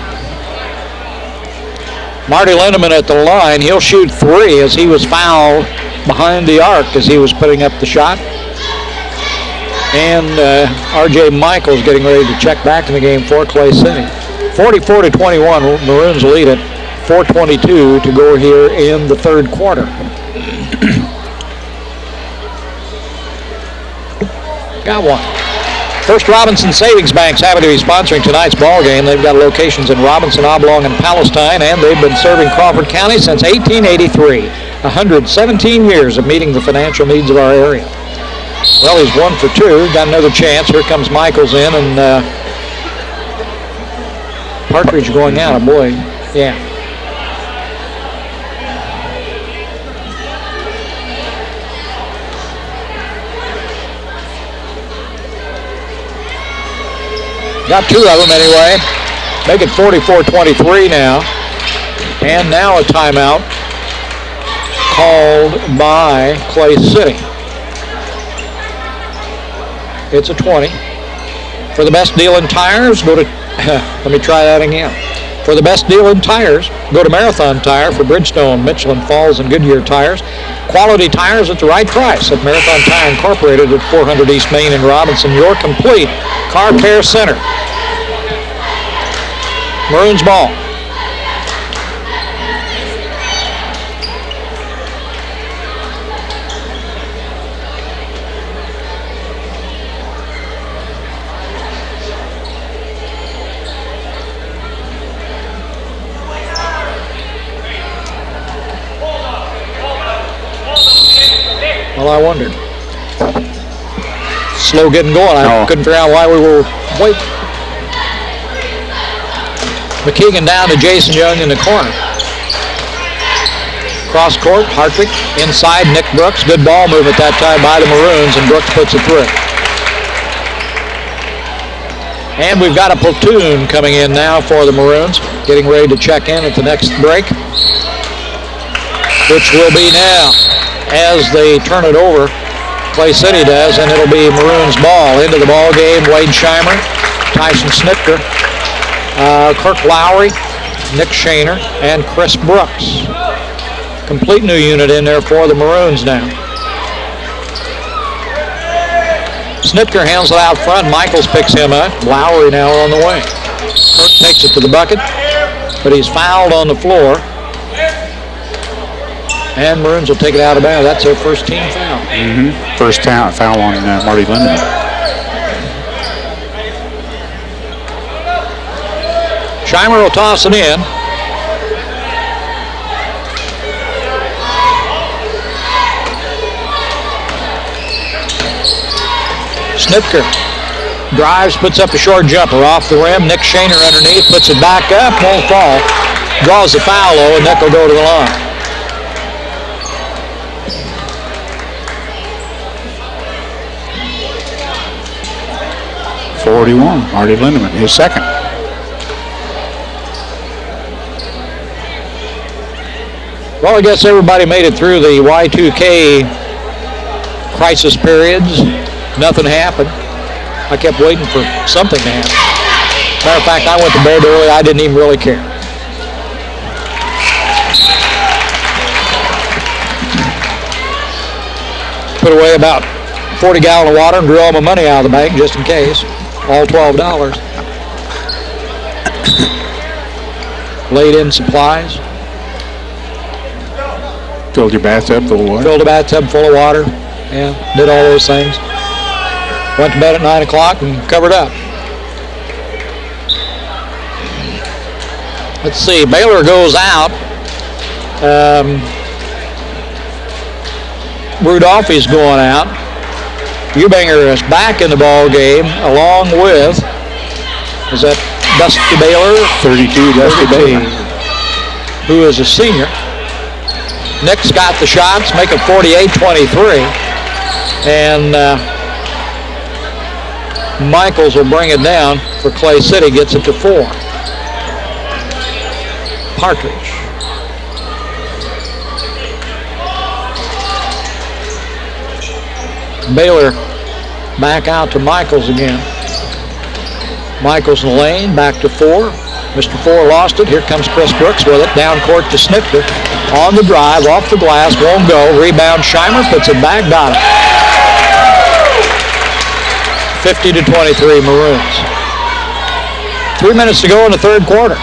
Marty Lindemann at the line. He'll shoot 3 as he was fouled behind the arc as he was putting up the shot. And R.J. Michaels getting ready to check back in the game for Clay City. 44-21, Maroons lead it. 4:22 to go here in the third quarter. Got one. First Robinson Savings Bank's happy to be sponsoring tonight's ball game. They've got locations in Robinson, Oblong, and Palestine, and they've been serving Crawford County since 1883. 117 years of meeting the financial needs of our area. Well, he's 1 for 2. Got another chance. Here comes Michaels in, and Partridge going out. Boy, yeah. Got 2 of them anyway. Make it 44-23 now. And now a timeout called by Clay City. It's a 20. For the best deal in tires, go to, let me try that again. For the best deal in tires, go to Marathon Tire for Bridgestone, Michelin, Falls, and Goodyear tires. Quality tires at the right price at Marathon Tire Incorporated at 400 East Main in Robinson, your complete car care center. Maroons ball. Well, I wondered. Slow getting going. I couldn't figure out why we were waiting. McKeegan down to Jason Young in the corner. Cross court, Hartrick. Inside, Nick Brooks. Good ball movement that time by the Maroons, and Brooks puts it through. And we've got a platoon coming in now for the Maroons, getting ready to check in at the next break, which will be now as they turn it over. Clay City does, and it'll be Maroons ball. Into the ball game, Wade Scheimer, Tyson Snitker, Kirk Lowry, Nick Shaner, and Chris Brooks. Complete new unit in there for the Maroons now. Snitker handles it out front. Michaels picks him up. Lowry now on the way. Kirk takes it to the bucket, but he's fouled on the floor. And Maroons will take it out of bounds. That's their first team foul. First foul on Marty Lindeman. Scheimer will toss it in. Snitker drives, puts up a short jumper off the rim. Nick Shaner underneath, puts it back up, won't fall. Draws the foul, though, and Nick will go to the line. .41, Marty Lindeman, his second. Well, I guess everybody made it through the Y2K crisis periods. Nothing happened. I kept waiting for something to happen. Matter of fact, I went to bed early. I didn't even really care. Put away about 40 gallons of water and drew all my money out of the bank just in case. All $12. Laid in supplies. Filled your bathtub full of water? Filled a bathtub full of water. Yeah, did all those things. Went to bed at 9 o'clock and covered up. Let's see, Baylor goes out. Rudolph is going out. Eubanger is back in the ball game along with, is that Dusty Baylor? 32, Dusty Baylor. Who is a senior. Nick's got the shots, make it 48-23. And Michaels will bring it down for Clay City, gets it to 4. Partridge. Baylor back out to Michaels again. Michaels in the lane, back to 4. Mr. 4 lost it. Here comes Chris Brooks with it. Down court to Snitker. On the drive, off the glass, won't go. Rebound, Scheimer puts it back, got it. 50-23 Maroons. 3 minutes to go in the third quarter.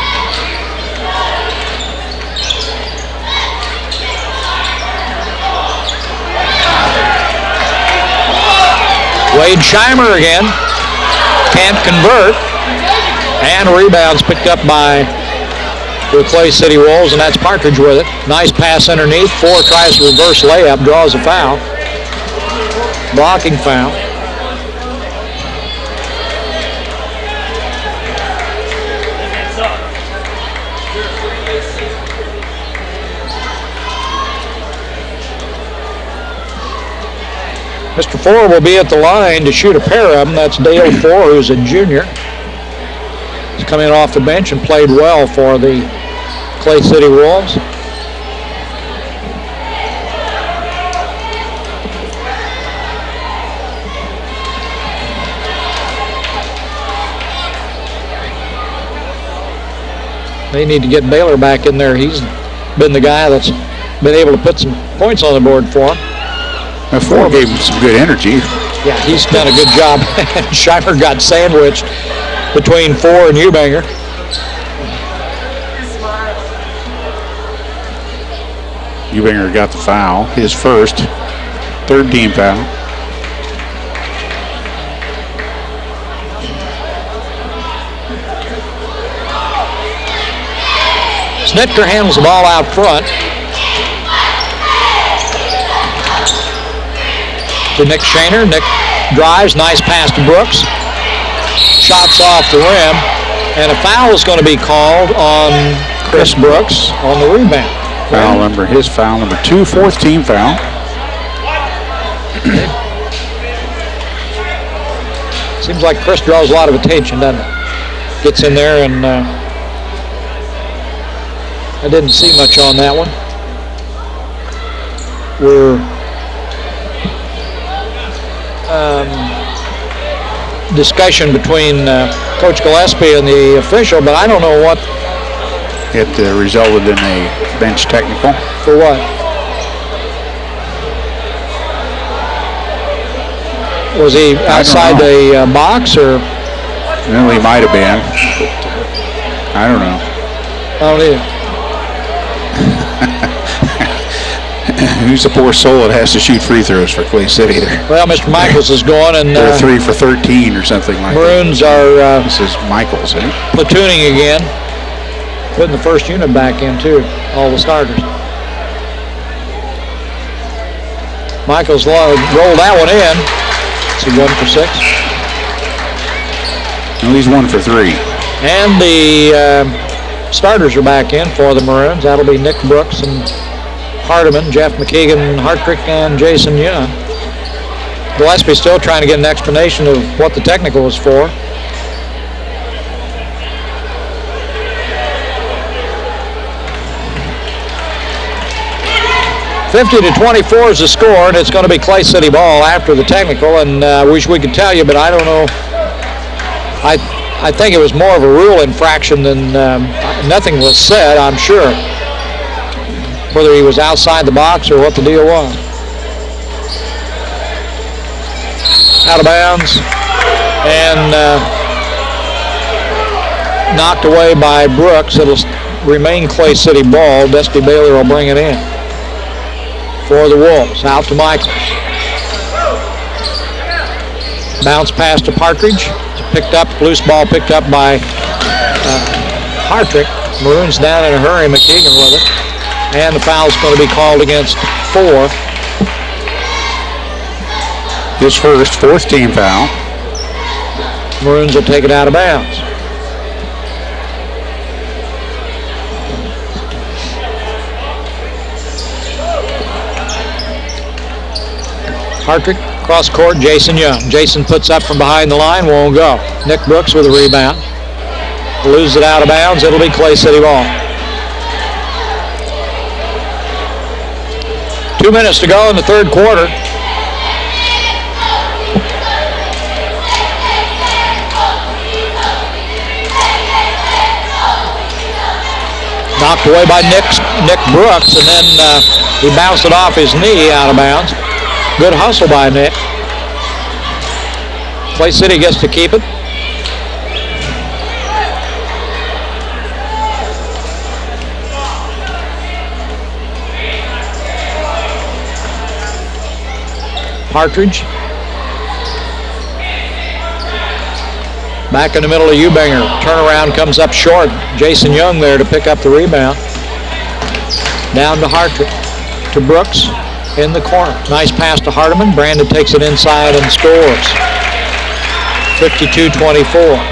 Wade Scheimer again. Can't convert. And rebounds picked up by the Clay City Wolves, and that's Partridge with it. Nice pass underneath. 4 tries to reverse layup, draws a foul. Blocking foul. Mr. 4 will be at the line to shoot a pair of them. That's Dale 4, who's a junior. He's come in off the bench and played well for the Clay City Wolves. They need to get Baylor back in there. He's been the guy that's been able to put some points on the board for him. Ford gave him some good energy. Yeah, he's done a good job. Scheimer got sandwiched between Ford and Eubanger. Eubanger got the foul, his first, third team foul. Snitker handles the ball out front to Nick Shaner. Nick drives, nice pass to Brooks. Shots off the rim, and a foul is going to be called on Chris Brooks on the rebound. Foul number, his foul number 2, fourth team foul. Seems like Chris draws a lot of attention, doesn't it? Gets in there and I didn't see much on that one. We're discussion between Coach Gillespie and the official, but I don't know what. It resulted in a bench technical. For what? Was he outside the box or? Well, he might have been. I don't know. I don't either. Who's the poor soul that has to shoot free throws for Clay City there? Well, Mr. Michaels is going, and they're 3 for 13 or something like Maroons that. are. This is Michaels, eh? Platooning again, putting the first unit back in too. All the starters. Michaels rolled that one in. Is he 1 for 6? No, he's 1 for 3. And the starters are back in for the Maroons. That'll be Nick Brooks and Hardiman, Jeff McKeegan, Hartrick, and Jason Young. Gillespie still trying to get an explanation of what the technical was for. (50-24) is the score, and it's going to be Clay City ball after the technical. And I wish we could tell you, but I don't know. I think it was more of a rule infraction than nothing was said, I'm sure. Whether he was outside the box or what the deal was. Out of bounds and knocked away by Brooks. It'll remain Clay City ball. Dusty Baylor will bring it in for the Wolves. Out to Michaels. Bounce pass to Partridge. Picked up, loose ball picked up by Hartrick. Maroons down in a hurry. McKeegan with it. And the foul's going to be called against Ford. His first, fourth team foul. Maroons will take it out of bounds. Hartrick, cross court, Jason Young. Jason puts up from behind the line, won't go. Nick Brooks with a rebound. Loses it out of bounds, it'll be Clay City ball. 2 minutes to go in the third quarter. Knocked away by Nick Brooks, and then he bounced it off his knee out of bounds. Good hustle by Nick. Clay City gets to keep it. Partridge. Back in the middle of Eubanger. Turnaround comes up short. Jason Young there to pick up the rebound. Down to Hartrick. To Brooks in the corner. Nice pass to Hardiman. Brandon takes it inside and scores. 52-24.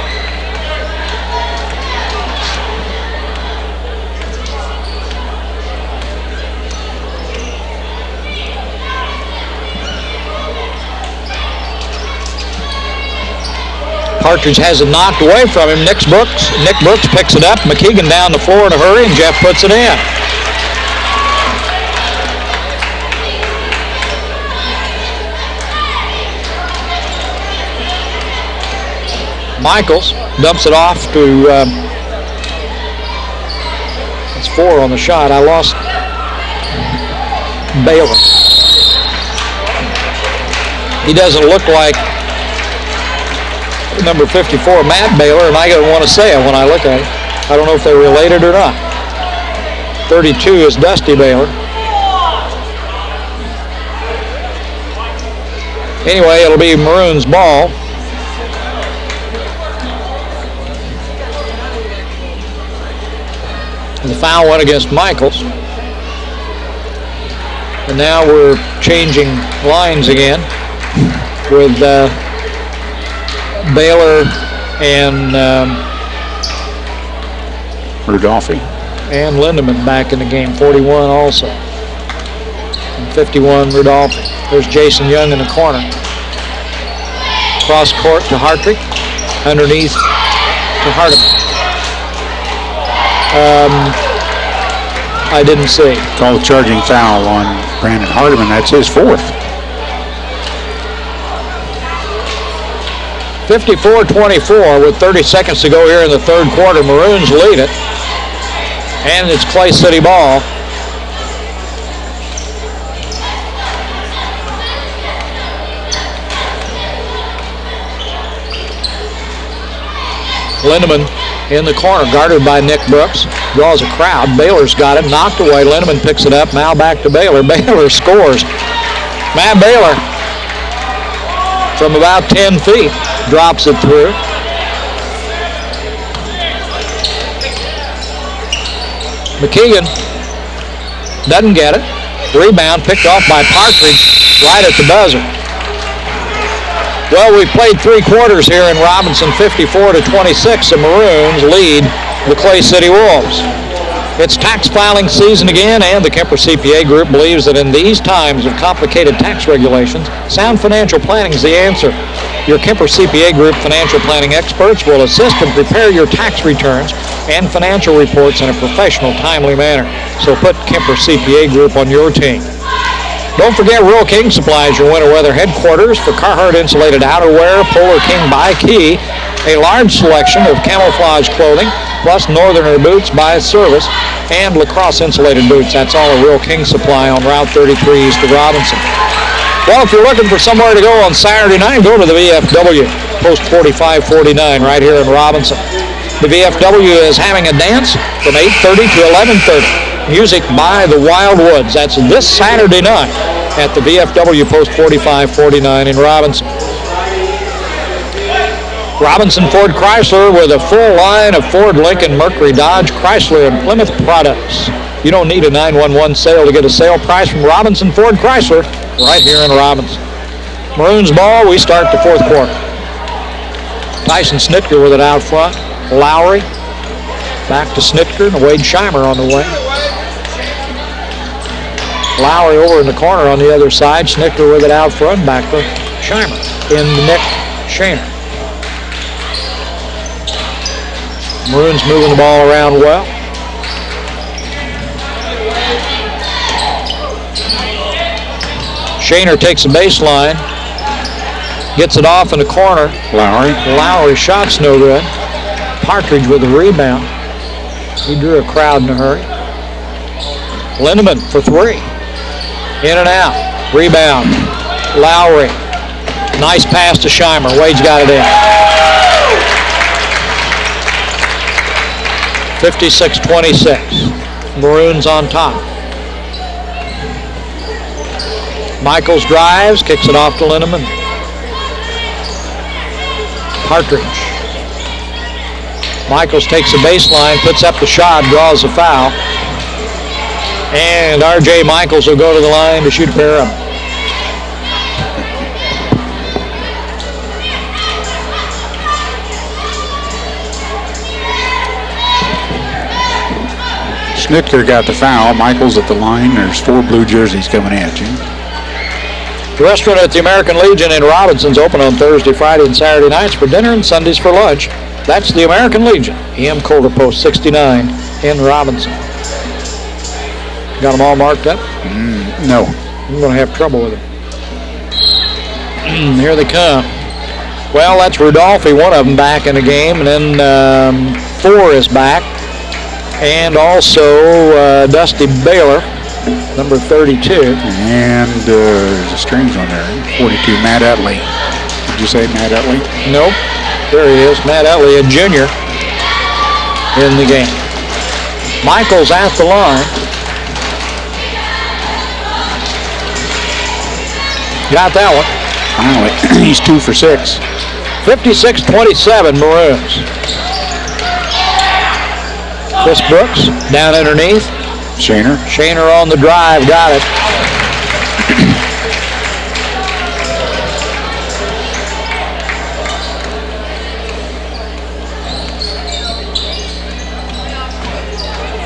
Partridge has it knocked away from him. Nick Brooks picks it up. McKeegan down the floor in a hurry, and Jeff puts it in. Michaels dumps it off to, it's 4 on the shot. I lost Baylor. He doesn't look like number 54, Matt Baylor, and I don't want to say it when I look at it. I don't know if they're related or not. 32 is Dusty Baylor. Anyway, it'll be Maroon's ball. The foul went against Michaels. And now we're changing lines again with Baylor and Rudolphi. And Lindemann back in the game, 41 also. And 51 Rudolphi. There's Jason Young in the corner. Cross court to Hartrick. Underneath to Hardeman. I didn't see. Called charging foul on Brandon Hardeman. That's his 4th. 54-24 with 30 seconds to go here in the 3rd quarter. Maroons lead it. And it's Clay City ball. Lindemann in the corner, guarded by Nick Brooks. Draws a crowd. Baylor's got it. Knocked away. Lindemann picks it up. Now back to Baylor. Baylor scores. Matt Baylor from about 10 feet drops it through. McKeegan doesn't get it. Rebound picked off by Partridge right at the buzzer. Well, we've played 3 quarters here in Robinson, 54-26. The Maroons lead the Clay City Wolves. It's tax filing season again, and the Kemper CPA Group believes that in these times of complicated tax regulations, sound financial planning is the answer. Your Kemper CPA Group financial planning experts will assist and prepare your tax returns and financial reports in a professional, timely manner. So put Kemper CPA Group on your team. Don't forget Rural King Supplies, your winter weather headquarters for Carhartt insulated outerwear, Polar King by Key, a large selection of camouflage clothing, plus Northerner boots by service, and lacrosse insulated boots. That's all at Rural King Supply on Route 33 east of Robinson. Well, if you're looking for somewhere to go on Saturday night, go to the VFW, Post 4549 right here in Robinson. The VFW is having a dance from 8:30 to 11:30. Music by the Wildwoods. That's this Saturday night at the VFW Post 4549 in Robinson. Robinson Ford Chrysler with a full line of Ford, Lincoln, Mercury, Dodge, Chrysler, and Plymouth products. You don't need a 911 sale to get a sale price from Robinson Ford Chrysler right here in Robinson. Maroons ball, we start the 4th quarter. Tyson Snitker with it out front. Lowry back to Snitker and Wade Scheimer on the way. Lowry over in the corner on the other side. Snitker with it out front. Back to Scheimer in Nick Shaner. Maroons moving the ball around well. Shaner takes the baseline. Gets it off in the corner. Lowry shot's no good. Partridge with the rebound. He drew a crowd in a hurry. Lindemann for 3. In and out. Rebound. Lowry. Nice pass to Scheimer. Wade's got it in. 56-26. Maroons on top. Michaels drives, kicks it off to Lindemann. Partridge. Michaels takes the baseline, puts up the shot, draws the foul. And R.J. Michaels will go to the line to shoot a pair of them. Snitker got the foul. Michaels at the line. There's 4 blue jerseys coming at you. The restaurant at the American Legion in Robinson's open on Thursday, Friday, and Saturday nights for dinner and Sundays for lunch. That's the American Legion, EM Colder Post 69 in Robinson. Got them all marked up? No. I'm going to have trouble with them. Here they come. Well, that's Rudolphi, one of them back in the game, and then 4 is back. And also Dusty Baylor, number 32. And there's a strange one there, 42, Matt Utley. Did you say Matt Utley? Nope. There he is, Matt Utley, a junior in the game. Michaels at the line. Got that one. Finally, he's 2 for 6. 56-27 Maroons. Chris Brooks down underneath. Shaner on the drive, got it.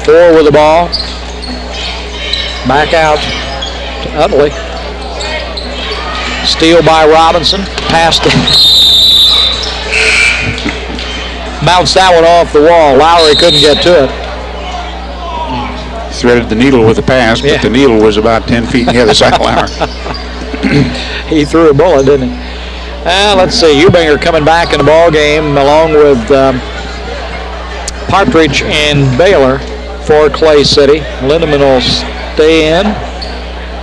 Four with the ball. Back out to Utley. Steal by Robinson. Past him. Bounced that one off the wall. Lowry couldn't get to it. Threaded the needle with the pass, but the needle was about 10 feet in the other side of Lowry. He threw a bullet, didn't he? Let's see. Eubinger coming back in the ball game along with Partridge and Baylor for Clay City. Lindemann will stay in.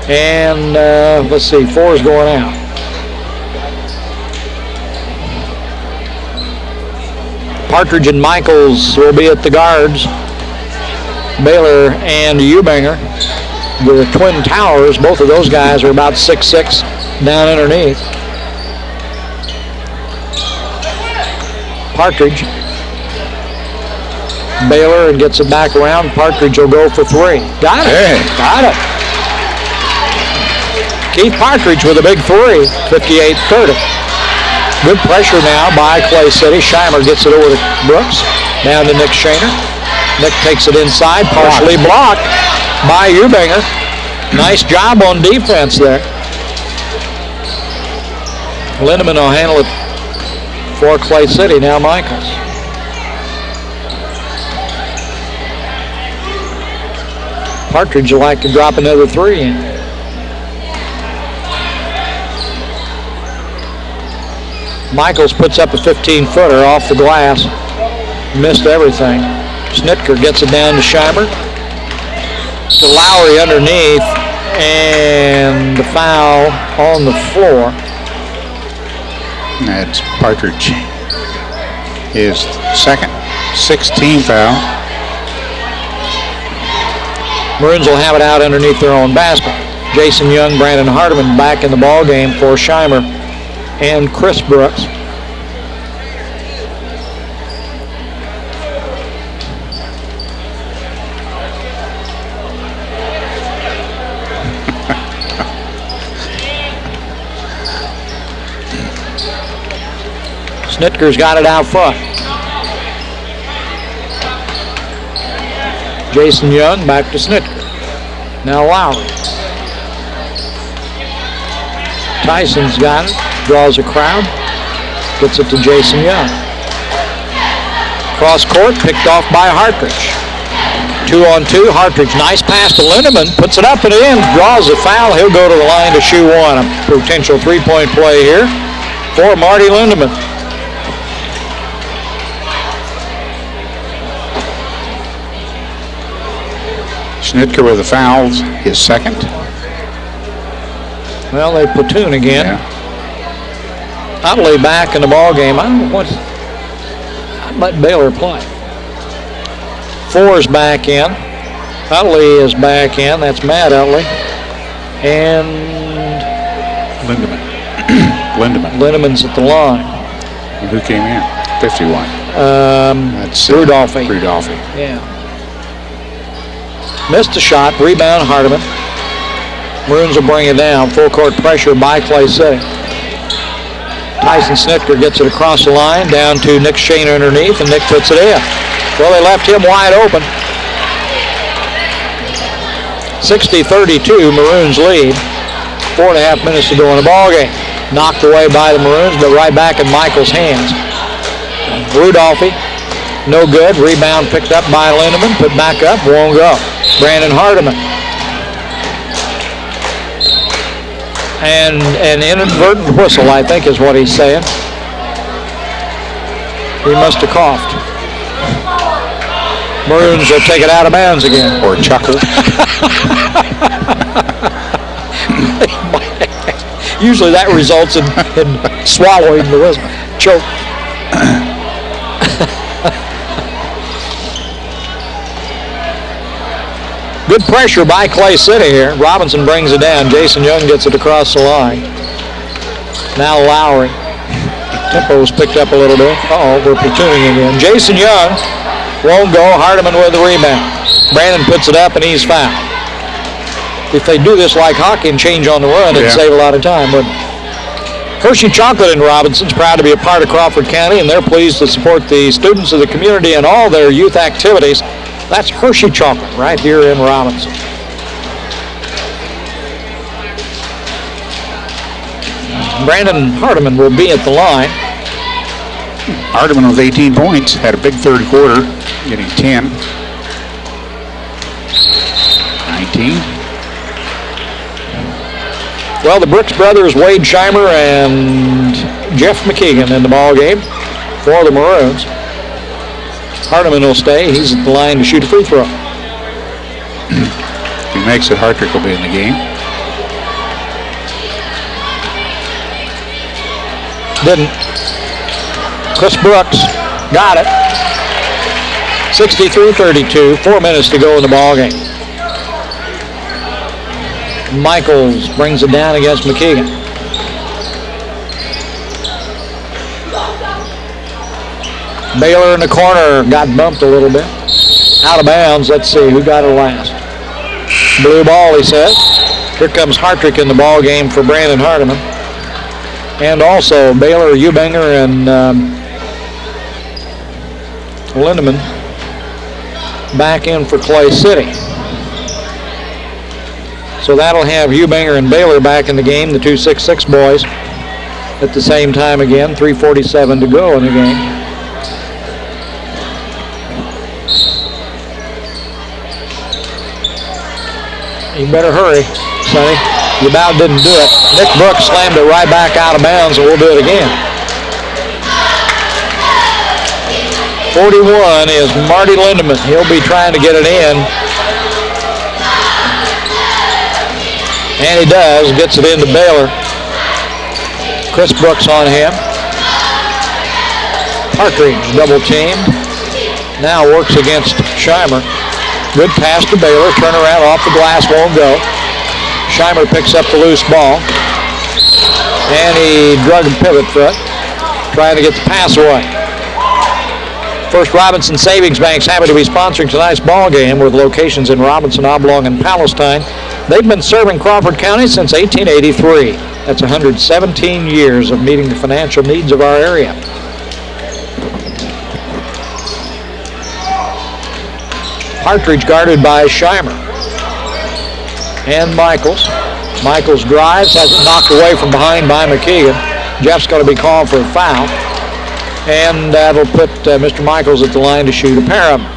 And let's see, 4 is going out. Partridge and Michaels will be at the guards. Baylor and Eubinger, the Twin Towers, both of those guys are about 6'6", down underneath. Partridge. Baylor and gets it back around. Partridge will go for 3. Got it. Hey. Got it. Keith Partridge with a big 3, 58-30. Good pressure now by Clay City. Scheimer gets it over to Brooks. Down to Nick Shaner. Nick takes it inside, partially blocked by Eubinger. Nice job on defense there. Lindemann will handle it for Clay City. Now Michaels. Partridge will like to drop another 3 in. Michaels puts up a 15-footer off the glass. Missed everything. Snitker gets it down to Scheimer. To Lowry underneath. And the foul on the floor. That's Partridge. His second 16 foul. Maroons will have it out underneath their own basket. Jason Young, Brandon Hardiman back in the ball game for Scheimer and Chris Brooks. Snitker's got it out front. Jason Young back to Snitker. Now Lowry. Tyson's got it. Draws a crowd. Gets it to Jason Young. Cross court, picked off by Hartridge. 2-on-2. Hartridge, nice pass to Lindemann. Puts it up and in. Draws a foul. He'll go to the line to shoot 1. A potential 3-point play here for Marty Lindemann. Snitker with the fouls, his second. Well, they platoon again. Yeah. Utley back in the ball game. I don't know what. I'd let Baylor play. 4 is back in. Utley is back in. That's Matt Utley. And Lindemann. Lindemann's at the line. And who came in? 51. That's Rudolphi. Yeah. Missed a shot. Rebound Hardiman. Maroons will bring it down. Full court pressure by Clay City. Tyson Snitker gets it across the line, down to Nick Shaner underneath, and Nick puts it in. Well, they left him wide open. 60-32, Maroons lead. 4.5 minutes to go in the ball game. Knocked away by the Maroons, but right back in Michaels' hands. Rudolphy, no good. Rebound picked up by Lindemann, put back up, won't go. Brandon Hardiman. And an inadvertent whistle, I think, is what he's saying. He must have coughed. Maroons will take it out of bounds again. Or chuckled. Usually that results in swallowing the whistle. Choke. Good pressure by Clay City here. Robinson brings it down. Jason Young gets it across the line. Now Lowry. Tempo's picked up a little bit. We're platooning again. Jason Young won't go. Hardiman with the rebound. Brandon puts it up and he's fouled. If they do this like hockey and change on the run, it'd save a lot of time. But Hershey Chocolate in Robinson's proud to be a part of Crawford County, and they're pleased to support the students of the community in all their youth activities. That's Hershey Chocolate right here in Robinson. Brandon Hardiman will be at the line. Hardiman with 18 points, had a big third quarter, getting 10. 19. Well, the Brooks brothers, Wade Scheimer and Jeff McKeegan in the ball game for the Maroons. Hardiman will stay. He's at the line to shoot a free throw. If he makes it, Hartrick will be in the game. Didn't. Chris Brooks got it. 63-32, 4 minutes to go in the ball game. Michaels brings it down against McKeegan. Baylor in the corner got bumped a little bit. Out of bounds. Let's see who got it last. Blue ball, he says. Here comes Hartrick in the ball game for Brandon Hardiman. And also Baylor, Eubanger, and Lindemann back in for Clay City. So that'll have Eubanger and Baylor back in the game, the two 6'6" boys, at the same time again. 3:47 to go in the game. You better hurry, Sonny. You about didn't do it. Nick Brooks slammed it right back out of bounds, and we'll do it again. 41 is Marty Lindemann. He'll be trying to get it in. And he does, gets it into Baylor. Chris Brooks on him. Partridge double teamed. Now works against Scheimer. Good pass to Baylor. Turnaround off the glass, won't go. Scheimer picks up the loose ball. And he drug a pivot foot, trying to get the pass away. First Robinson Savings Bank's happy to be sponsoring tonight's ball game with locations in Robinson, Oblong, and Palestine. They've been serving Crawford County since 1883. That's 117 years of meeting the financial needs of our area. Partridge guarded by Scheimer. And Michaels. Michaels drives, has it knocked away from behind by McKeegan. Jeff's going to be called for a foul. And that'll put Mr. Michaels at the line to shoot a pair of them.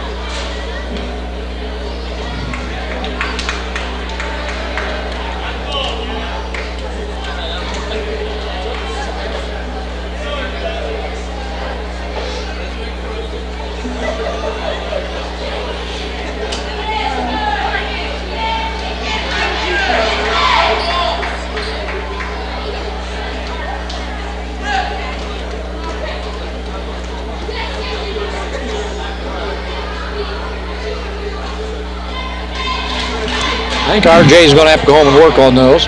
I think RJ's going to have to go home and work on those.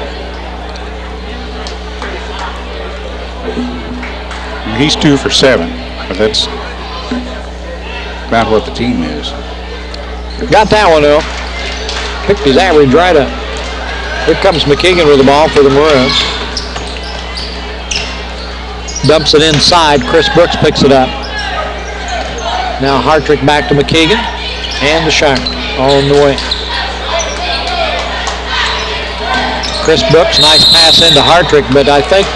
He's 2 for 7, but that's about what the team is. Got that one though. Picked his average right up. Here comes McKeegan with the ball for the Maroons. Dumps it inside. Chris Brooks picks it up. Now Hartrick back to McKeegan and to Scheimer on the way. Chris Brooks, nice pass into Hartrick, but I think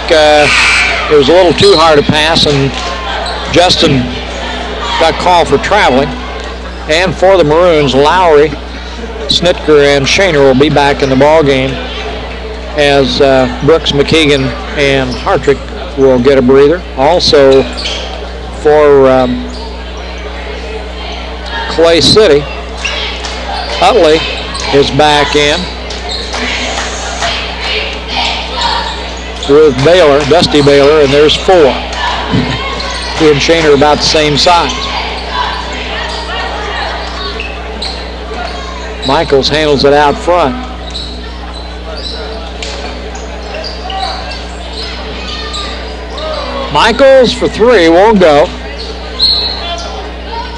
it was a little too hard a pass, and Justin got called for traveling. And for the Maroons, Lowry, Snitker, and Shaner will be back in the ball game as Brooks, McKeegan, and Hartrick will get a breather. Also for Clay City, Utley is back in with Baylor, Dusty Baylor, and there's 4. He and Shane are about the same size. Michaels handles it out front. Michaels for 3, won't go.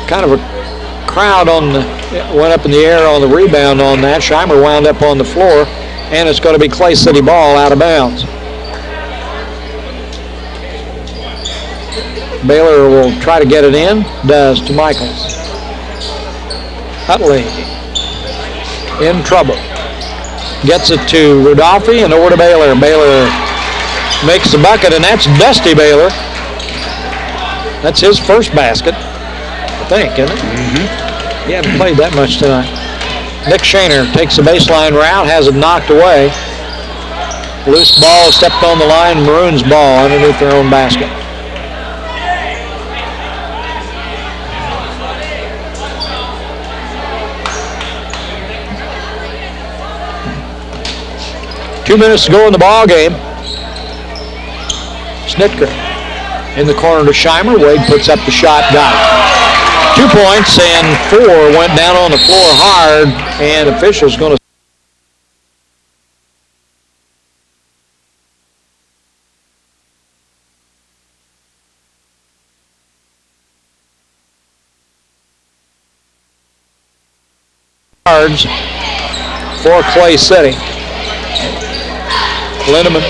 Kind of a crowd went up in the air on the rebound on that. Scheimer wound up on the floor, and it's going to be Clay City ball out of bounds. Baylor will try to get it in, does to Michaels. Utley in trouble. Gets it to Rudolphi and over to Baylor. Baylor makes the bucket, and that's Dusty Baylor. That's his first basket, I think, isn't it? Mm-hmm. He hasn't played that much tonight. Nick Shaner takes the baseline route, has it knocked away. Loose ball stepped on the line, Maroons ball underneath their own basket. Two minutes to go in the ball game. Snitker in the corner to Scheimer. Wade puts up the shot, got it. 2 points, and 4 went down on the floor hard, and officials going to yards for Clay City. Lindemann.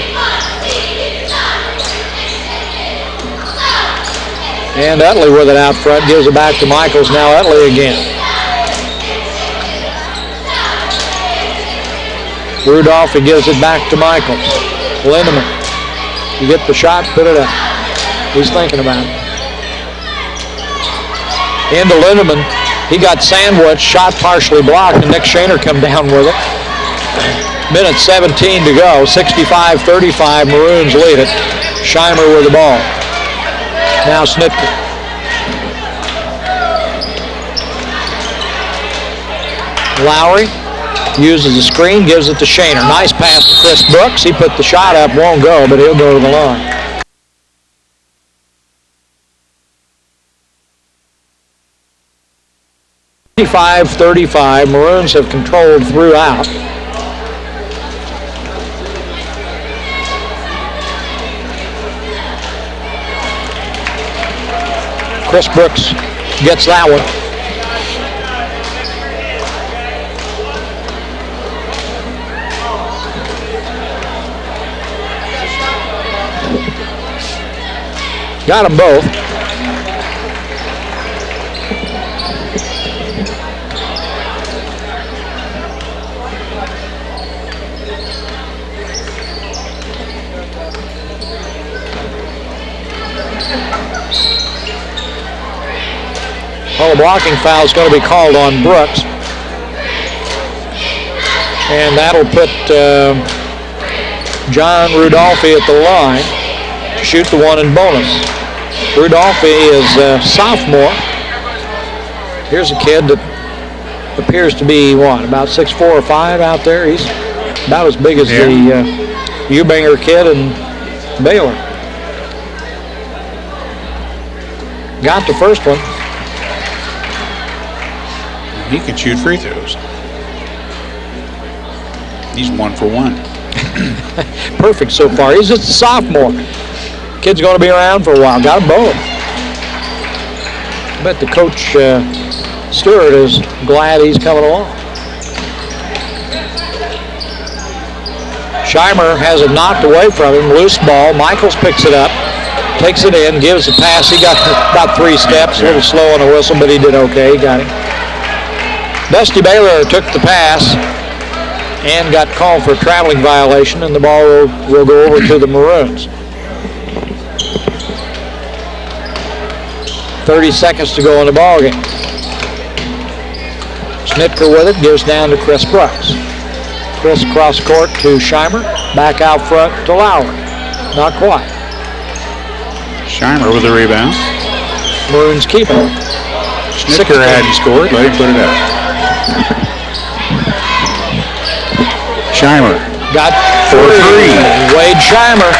And Utley with it out front, gives it back to Michaels. Now Utley again. Rudolph, he gives it back to Michaels. Lindemann. You get the shot, put it up. He's thinking about it. Into Lindemann. He got sandwiched, shot partially blocked, and Nick Shaner come down with it. Minute 17 to go, 65-35, Maroons lead it. Scheimer with the ball. Now Snitker. Lowry uses the screen, gives it to Shaner. Nice pass to Chris Brooks. He put the shot up, won't go, but he'll go to the line. .35-35, Maroons have controlled throughout. Chris Brooks gets that one. Got them both. Well, a blocking foul is going to be called on Brooks. And that'll put John Rudolphi at the line to shoot the one in bonus. Rudolphi is a sophomore. Here's a kid that appears to be, about 6'4" or 5" out there. He's about as big as the Eubanger kid in Baylor. Got the first one. He can shoot free throws. He's 1 for 1. Perfect so far. He's just a sophomore. Kid's going to be around for a while. Got them both. I bet the coach, Stewart, is glad he's coming along. Scheimer has it knocked away from him. Loose ball. Michaels picks it up. Takes it in. Gives a pass. He got about 3 steps. A little slow on the whistle, but he did okay. He got it. Dusty Baylor took the pass. and got called for a traveling violation, and the ball will go over to the Maroons. 30 seconds to go in the ball game. Schnitker with it, gives down to Chris Brooks. Chris across court to Scheimer, back out front to Lowry. Not quite. Scheimer with the rebound. Maroons keep it. Schnitker hadn't scored, let him put it up. Scheimer. Got three. Wade Scheimer.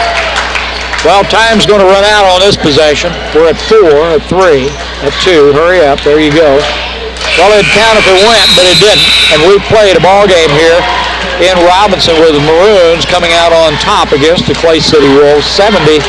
Well, time's going to run out on this possession. We're at 4, at 3, at 2. Hurry up. There you go. Well, it'd count if it went, but it didn't. And we played a ball game here in Robinson with the Maroons coming out on top against the Clay City Wolves, 70-37.